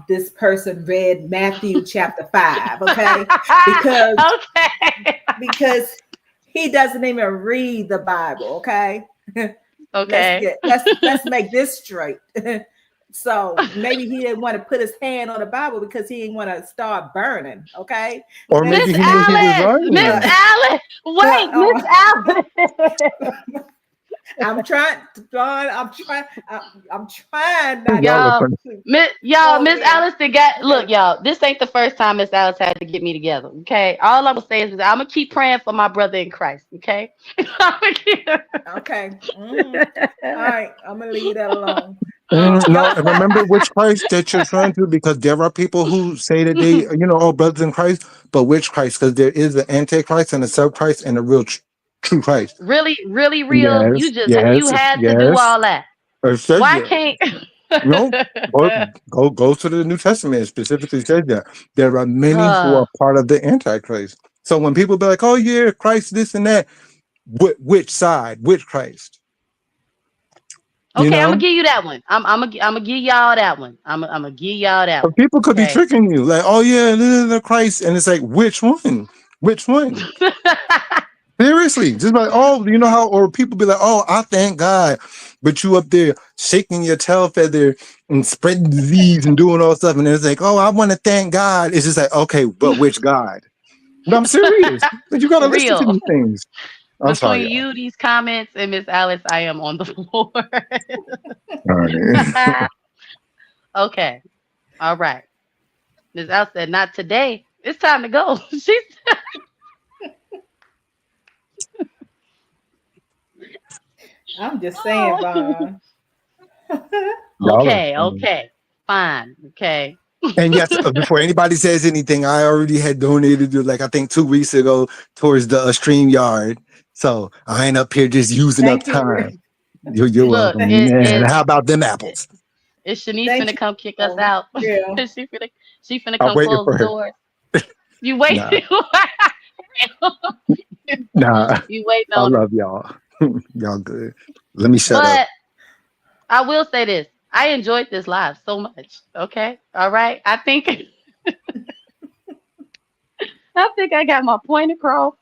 this person read Matthew chapter 5, okay? Because he doesn't even read the Bible, okay? Okay. Let's make this straight. So maybe he didn't want to put his hand on the Bible because he didn't want to start burning, okay? Or maybe Miss he knew he was Alice, lying. Miss Alice, wait, Miss Alice. I'm trying, Dawn. I'm trying not Y'all, Miss yeah. Alice look, y'all, this ain't the first time Miss Alice had to get me together. Okay. All I'm gonna say is I'm gonna keep praying for my brother in Christ. Okay. Okay. All right. I'm gonna leave that alone. No, and remember which Christ that you're trying to, because there are people who say that they, all brothers in Christ, but which Christ? Because there is an antichrist and a sub-Christ and a real true Christ. Really, really real. Yes, You had to do all that. Why can't? Go to the New Testament. It specifically says that there are many who are part of the Antichrist. So when people be like, "Oh yeah, Christ, this and that," which side? Which Christ? Okay, I'm gonna give you that one. I'm gonna give y'all that one. I'm gonna give y'all that one. People could be tricking you, like, "Oh yeah, the Christ," and it's like, which one? Which one? Seriously, just like, oh, you know how, or people be like, "Oh, I thank God," but you up there shaking your tail feather and spreading disease and doing all stuff, and it's like, "Oh, I want to thank God." It's just like, okay, but which God? No, I'm serious. But you gotta listen to these things. Between you, these comments, and Miss Alice, I am on the floor. Okay. All right. Miss Alice said, "Not today. It's time to go." I'm just saying, Vaughn. Okay. Fine. Okay. And yes, before anybody says anything, I already had donated, like, I think 2 weeks ago, towards the StreamYard. So I ain't up here just using up time. You're welcome. Man, how about them apples? Is Shanice finna come kick us out? Yeah. she finna come close the doors. You wait. Nah. You waiting on I love y'all. Y'all good. Let me shut up. I will say this. I enjoyed this live so much. Okay. All right. I think I got my point across.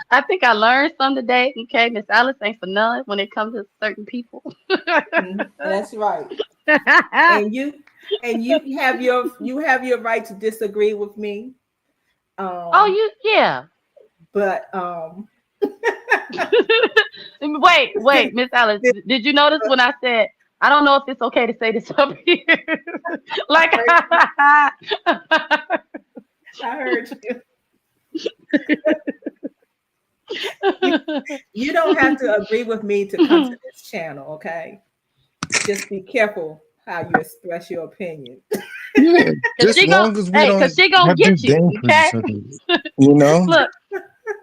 I think I learned something today. Okay, Miss Alice ain't for none when it comes to certain people. That's right. And you have your right to disagree with me. Yeah. But wait, Miss Alice, did you notice when I said I don't know if it's okay to say this up here? Like I heard you. You don't have to agree with me to come to this channel, okay? Just be careful how you express your opinion. Yeah, just as long as we don't, because she gonna get you, okay? Look,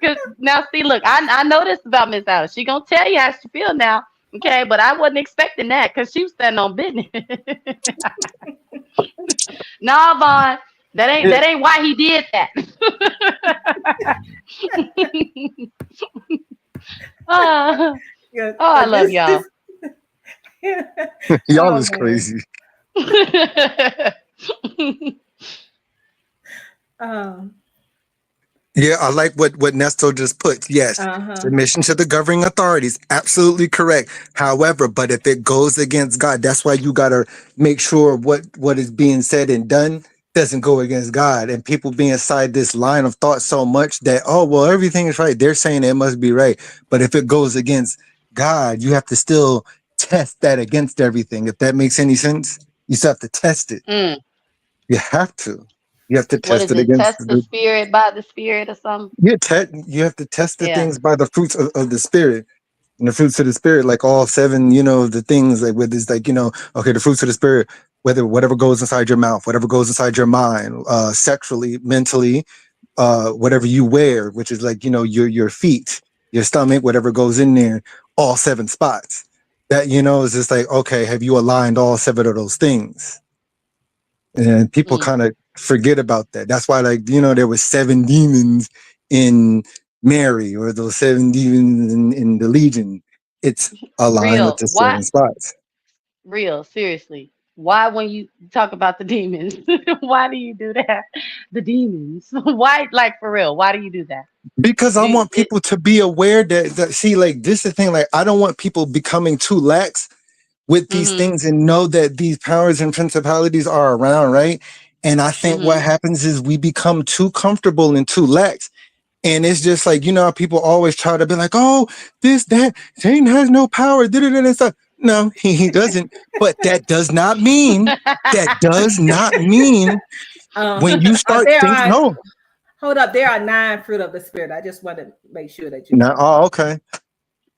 because now see, look, I know this about Miss Alice. She gonna tell you how she feel now, okay? But I wasn't expecting that because she was standing on business. Nah, Vaughn, that ain't why he did that. I love y'all. Y'all is crazy. Yeah, I like what Nestor just put. Yes, submission to the governing authorities, absolutely correct. However, but if it goes against God, that's why you gotta make sure what is being said and done doesn't go against God. And people being inside this line of thought so much that, oh well, everything is right. They're saying it must be right, but if it goes against God, you have to still test that against everything. If that makes any sense, you still have to test it. You have to. You have to What test is it it? against Test the spirit by the spirit or something? you have to test the Yeah. things by the fruits of the spirit. And the fruits of the spirit, like all seven, the things like with this, like, okay, the fruits of the spirit, whatever goes inside your mouth, whatever goes inside your mind, sexually, mentally, whatever you wear, which is like, your feet, your stomach, whatever goes in there, all seven spots. That, is just like, okay, have you aligned all seven of those things? And people Mm. kind of forget about that. That's why, like, there was seven demons in Mary, or those seven demons in the Legion. It's aligned with Real. the Why? seven spots. Real. Seriously. Why, when you talk about the demons, why do you do that? The demons. Why? Like for real? Why do you do that? Because I Do want it? people to be aware that see, like, this is the thing, like, I don't want people becoming too lax with these Mm-hmm. things and know that these powers and principalities are around, right? And I think what Mm-hmm. happens is we become too comfortable and too lax. And it's just like, how people always try to be like, oh, this, that, Satan has no power, and stuff. No, he doesn't. But that does not mean when you start There thinking, are, no. hold up, there are 9 fruit of the spirit. I just want to make sure that you No, know. oh, okay.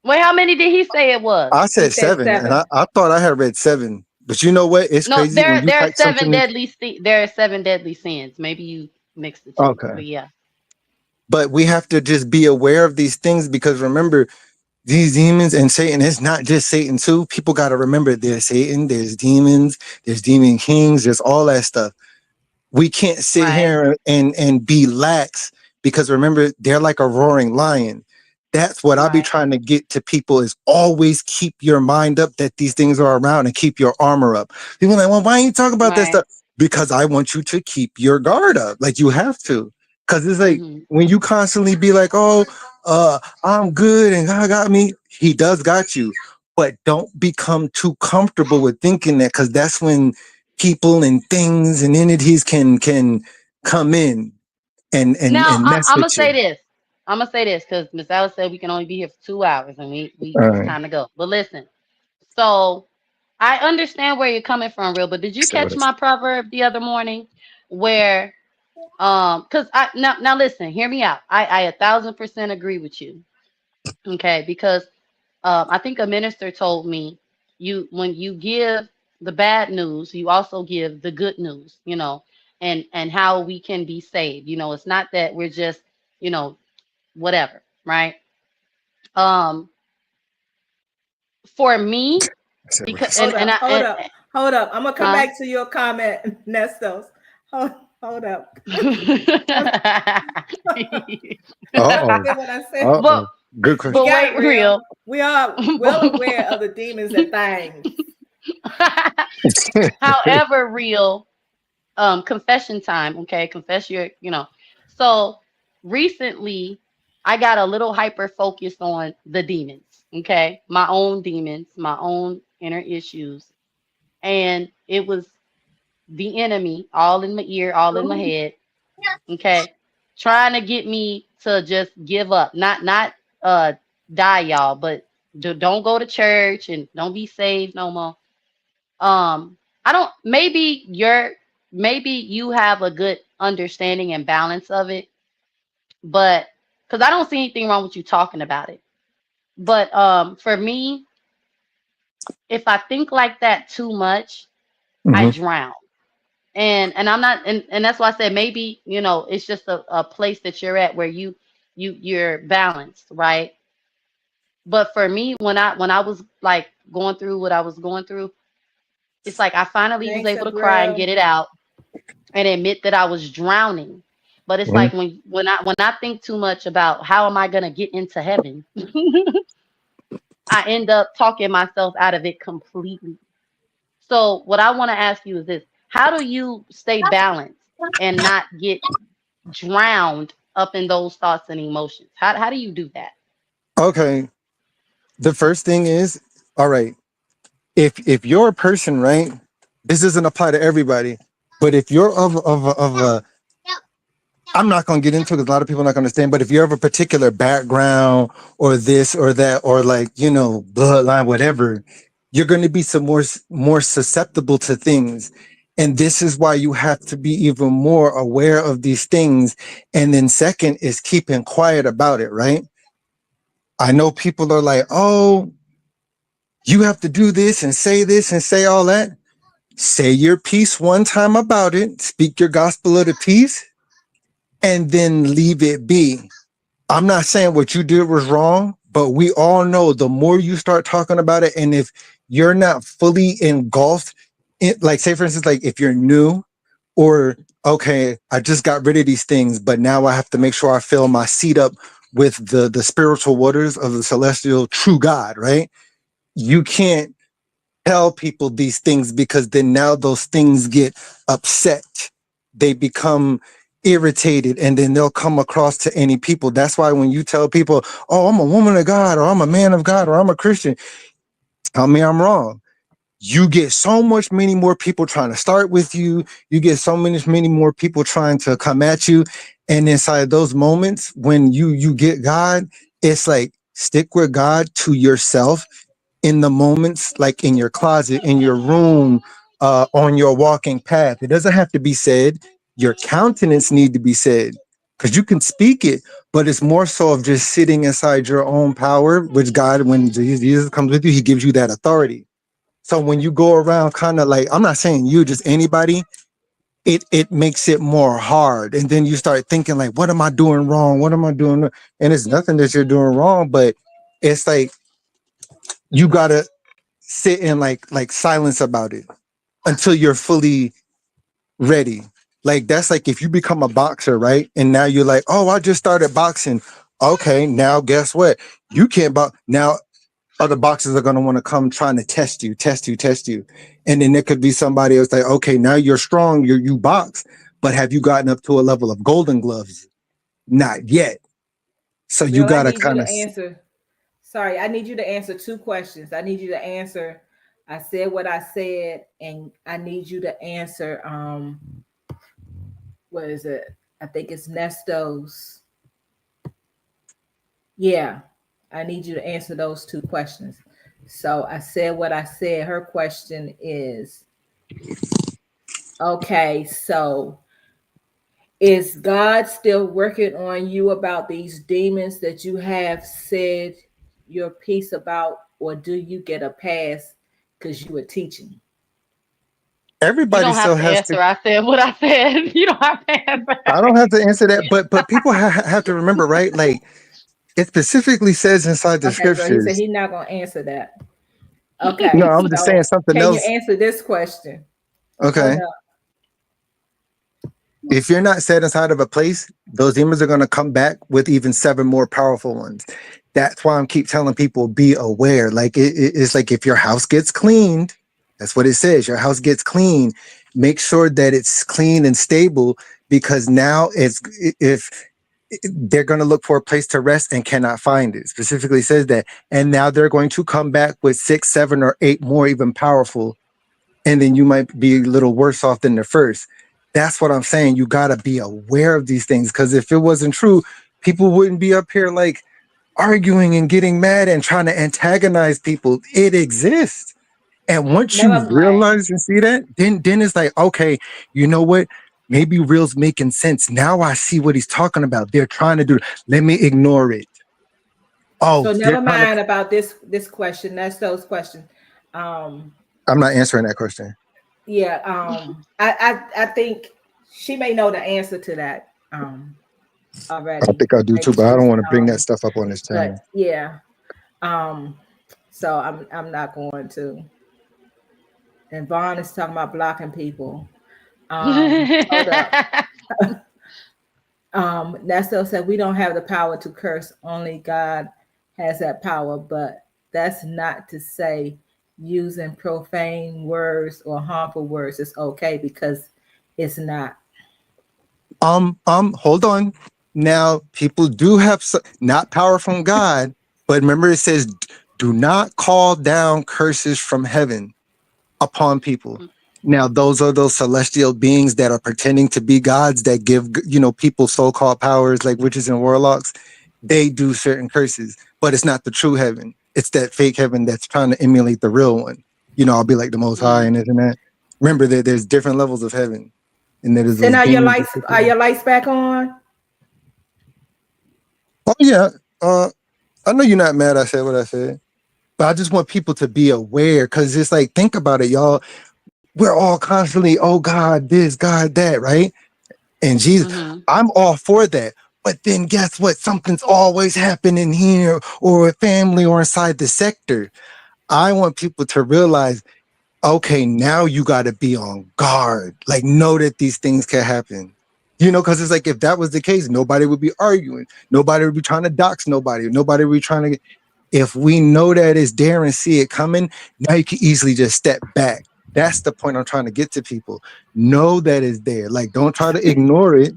Wait, how many did he say it was? I He said said seven, and 7. I thought I had read seven. But you know what? It's No, crazy when you there are type seven something. deadly. There are 7 deadly sins. Maybe you mixed the two, Okay. but yeah. But we have to just be aware of these things, because remember, these demons and Satan, it's not just Satan too. People got to remember there's Satan, there's demons, there's demon kings, there's all that stuff. We can't sit Right. here and be lax, because remember, they're like a roaring lion. That's what I'll be Right. trying to get to people, is always keep your mind up that these things are around, and keep your armor up. People are like, well, why ain't you talking about that Right. stuff? Because I want you to keep your guard up. Like, you have to. Because it's like, Mm-hmm. when you constantly be like, oh, I'm good and God got me, he does got you. But don't become too comfortable with thinking that, because that's when people and things and entities can come in Now and mess I'm with gonna say you. this. I'm gonna say this because Miss Alice said we can only be here for 2 hours, and we All it's right. time to go. But listen, so I understand where you're coming from, real. But did you So what catch is- my proverb the other morning, where because I now listen, hear me out. I 1,000% agree with you. Okay, because I think a minister told me, when you give the bad news, you also give the good news, and how we can be saved. It's not that we're just, you know, whatever, right? Um, for me, so what because is- and Hold and up, I hold up, hold up. I'm gonna come huh? back to your comment, Nestos. Hold up. Uh-oh. Hear what I said? but Uh-oh. Good We question. but got wait, it real. real. We are well aware of the demons and things. However, real. Confession time. Okay, confess your. So recently, I got a little hyper focused on the demons. Okay, my own demons, my own inner issues, and it was the enemy all in my ear, all in my head. Okay, trying to get me to just give up, not die, y'all, but don't go to church and don't be saved no more. I don't, maybe you have a good understanding and balance of it, but because I don't see anything wrong with you talking about it. But for me, if I think like that too much, I Mhm. drown. And I'm not, and that's why I said, maybe, it's just a place that you're at where you're balanced, right? But for me, when I was like going through what I was going through, it's like I finally was Thanks, able to cry and get Abril. it out and admit that I was drowning. But it's Mhm. like when I think too much about how am I gonna get into heaven, I end up talking myself out of it completely. So what I want to ask you is this: how do you stay balanced and not get drowned up in those thoughts and emotions? How do you do that? Okay. The first thing is, all right, if you're a person, right? This doesn't apply to everybody, but if you're of a, I'm not going to get into it because a lot of people are not going to understand. But if you're of a particular background or this or that, or like, bloodline, whatever, you're going to be some more susceptible to things. And this is why you have to be even more aware of these things. And then second is keeping quiet about it, right? I know people are like, oh, you have to do this and say all that. Say your piece one time about it, speak your gospel of the peace, and then leave it be. I'm not saying what you did was wrong, but we all know the more you start talking about it, and if you're not fully engulfed in, like, say for instance, like if you're new, or okay, I just got rid of these things, but now I have to make sure I fill my seat up with the spiritual waters of the celestial true God, right? You can't tell people these things, because then now those things get upset. They become irritated, and then they'll come across to any people. That's why when you tell people, oh, I'm a woman of God, or I'm a man of God, or I'm a Christian, tell me I'm wrong. You get so much many more people trying to start with you. You get so many more people trying to come at you. And inside those moments when you get God, it's like, stick with God to yourself in the moments, like in your closet, in your room, on your walking path. It doesn't have to be said. Your countenance need to be said, because you can speak it, but it's more so of just sitting inside your own power, which God, when Jesus comes with you, he gives you that authority. So when you go around kind of like, I'm not saying you, just anybody, it makes it more hard. And then you start thinking like, what am I doing wrong? What am I doing? And it's nothing that you're doing wrong, but it's like, you gotta sit in like silence about it until you're fully ready. Like that's like if you become a boxer, right? And now you're like, oh, I just started boxing. Okay, now guess what? You can't box now. Other boxers are going to want to come trying to test you. And then there could be somebody else like, okay, now you're strong, you box, but have you gotten up to a level of golden gloves? Not yet. So you Bill, I got to need you kind to of, answer. Sorry, I need you to answer two questions. I need you to answer. I said what I said, and I need you to answer. What is it? I think it's Nestos. Yeah, I need you to answer those two questions. So I said what I said. Her question is, okay, so is God still working on you about these demons that you have said your piece about, or do you get a pass because you were teaching? You everybody don't have still to has to, answer. I said what I said. You don't have to I answer. don't have to answer that, but people have to remember, right? Like it specifically says inside the Okay, so he said scriptures. he's not going to answer that. No, Okay, I'm just saying so something can you else. answer this question? Hold Okay. up. If you're not set inside of a place, those demons are going to come back with even 7 more powerful ones. That's why I keep telling people, be aware. Like it's like if your house gets cleaned, that's what it says. Your house gets clean. Make sure that it's clean and stable, because now it's if they're going to look for a place to rest and cannot find it. Specifically says that, and now they're going to come back with 6, 7, or 8 more even powerful, and then you might be a little worse off than the first. That's what I'm saying. You got to be aware of these things, because if it wasn't true, people wouldn't be up here like arguing and getting mad and trying to antagonize people. It exists. And once you Never mind. realize and see that, then it's like, okay, you know what? Maybe Real's making sense. Now I see what he's talking about. They're trying to do. Let me ignore it. Oh, So they're never trying to. mind about this question. That's those questions. Um, I'm not answering that question. yeah. I think she may know the answer to that I already. think I do Maybe too, but I she's don't want to bring that stuff up on this but channel. yeah. Um, so I'm not going to. And Vaughn is talking about blocking people. Hold up. Nestle said we don't have the power to curse. Only God has that power. But that's not to say using profane words or harmful words is okay, because it's not. Hold on. Now, people do have not power from God, but remember it says, do not call down curses from heaven upon people. Now, those are those celestial beings that are pretending to be gods that give, people so-called powers like witches and warlocks. They do certain curses, but it's not the true heaven. It's that fake heaven that's trying to emulate the real one. I'll be like the Most High and this and that. Remember that there's different levels of heaven, and that is Send those out your beings. lights. Are your lights back on? Oh yeah. I know you're not mad I said what I said, but I just want people to be aware, because it's like, think about it, y'all. We're all constantly, oh God, this, God, that, right? And Jesus, Mm-hmm. I'm all for that. But then guess what? Something's always happening here or a family or inside the sector. I want people to realize, okay, now you got to be on guard. Like, know that these things can happen. You know, because it's like, if that was the case, nobody would be arguing. Nobody would be trying to dox nobody. Nobody would be trying to. If we know that it's there and see it coming, now you can easily just step back. That's the point I'm trying to get to people. Know that it's there. Like, don't try to ignore it.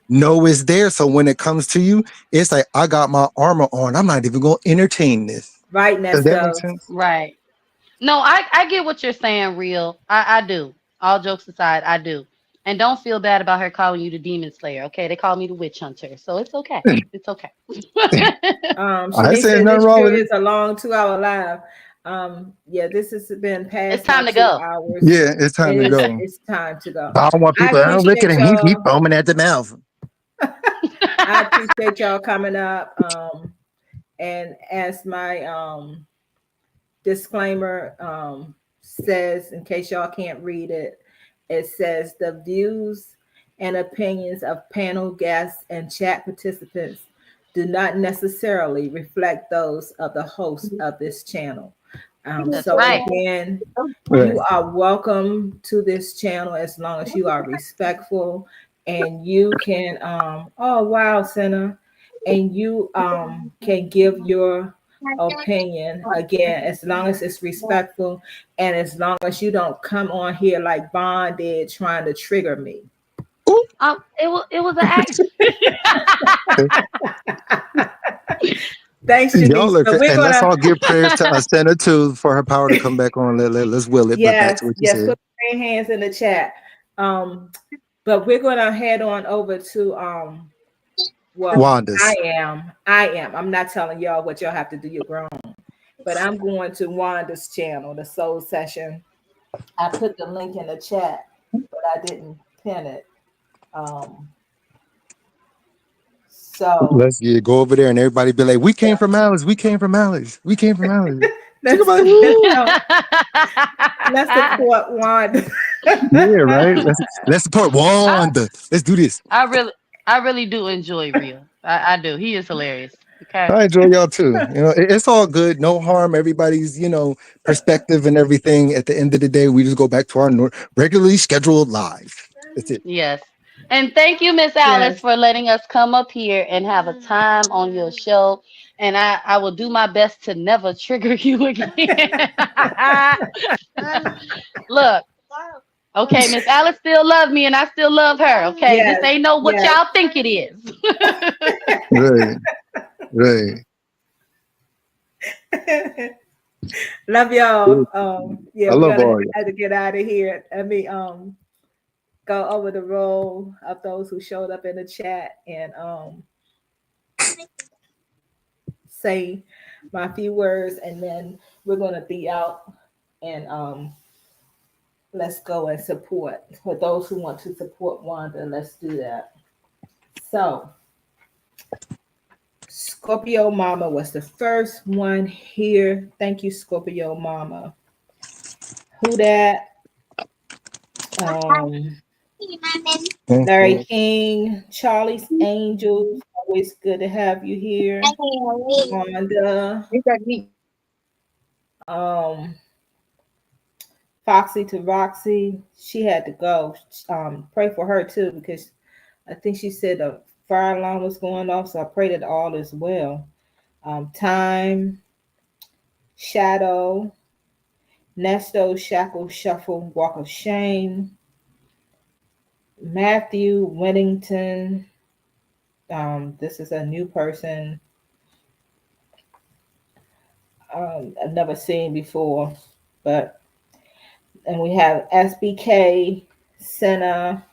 Know it's there. So when it comes to you, it's like, I got my armor on. I'm not even going to entertain this. Right, Does that make Nesto. sense? Right. No, I get what you're saying, real. I do. All jokes aside, I do. And don't feel bad about her calling you the demon slayer. Okay, they call me the witch hunter, so it's okay. It's okay. I Shanice say there's said nothing this wrong sure with it. is a long 2-hour live. Yeah, this has been It's past my time to two go. hours. Yeah, it's time to go. It's time to go. I don't want I people, oh, look at appreciate him. He y'all. foaming at the mouth. I appreciate y'all coming up. And as my disclaimer says, in case y'all can't read it, it says the views and opinions of panel guests and chat participants do not necessarily reflect those of the host of this channel. That's So right. again, Right. you are welcome to this channel as long as you are respectful, and you can oh wow, Senna, and you can give your opinion again as long as it's respectful, and as long as you don't come on here like Bond did trying to trigger me. It was an accident. Thanks, Y'all Shanice. look, So we're and let's gonna all give prayers to Ascena too for her power to come back on. Let's will it, but back to what you yes, said. put your hands in the chat. But we're gonna head on over to well, Wanda's. I am. I'm not telling y'all what y'all have to do. You're grown. But I'm going to Wanda's channel, the Soul Session. I put the link in the chat, but I didn't pin it. So Let's go over there and everybody be like, we came from Alice. We came from Alice. We came from Alice. let's, Like, let's support Wanda. yeah, right. Let's support Wanda. Let's do this. I really do enjoy Real. I do. He is hilarious. Okay. I enjoy y'all too. You know, it's all good. No harm. Everybody's, perspective and everything. At the end of the day, we just go back to our regularly scheduled live. That's it. Yes. And thank you, Miss Alice, Yes. for letting us come up here and have a time on your show. And I will do my best to never trigger you again. Look, okay, Miss Alice still loves me and I still love her. Okay. Yes. This ain't no what Yes. y'all think it is. Right. Right. Love y'all. Yeah, I we're love gonna all y'all. have to get out of here. Let me go over the roll of those who showed up in the chat and say my few words, and then we're gonna be out and let's go and support. For those who want to support Wanda, let's do that. So Scorpio Mama was the first one here. Thank you, Scorpio Mama. Who that? Larry King, Charlie's Angels. Always good to have you here. Wanda. Foxy to Roxy. She had to go. Pray for her too, because I think she said the fire alarm was going off. So I pray that all is well. Time, Shadow, Nesto, Shackle, Shuffle, Walk of Shame, Matthew, Whittington. This is a new person I've never seen before, and we have SBK, Senna,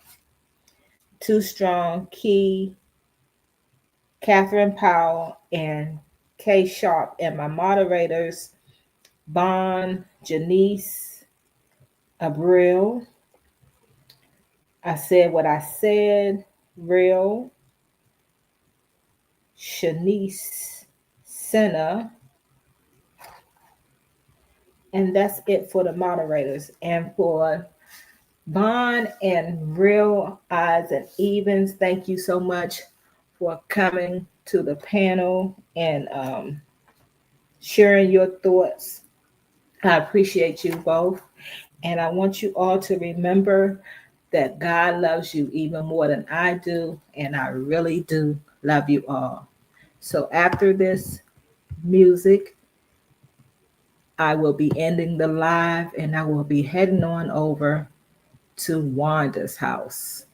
Too Strong, Key, Catherine Powell, and K Sharp, and my moderators, Bond, Janice, Abril, I said what I said. Real, Shanice, Senna, and that's it for the moderators. And for Bond and Real Odds and Evens, thank you so much for coming to the panel and sharing your thoughts. I appreciate you both. And I want you all to remember that God loves you even more than I do. And I really do love you all. So after this music, I will be ending the live and I will be heading on over to Wanda's house.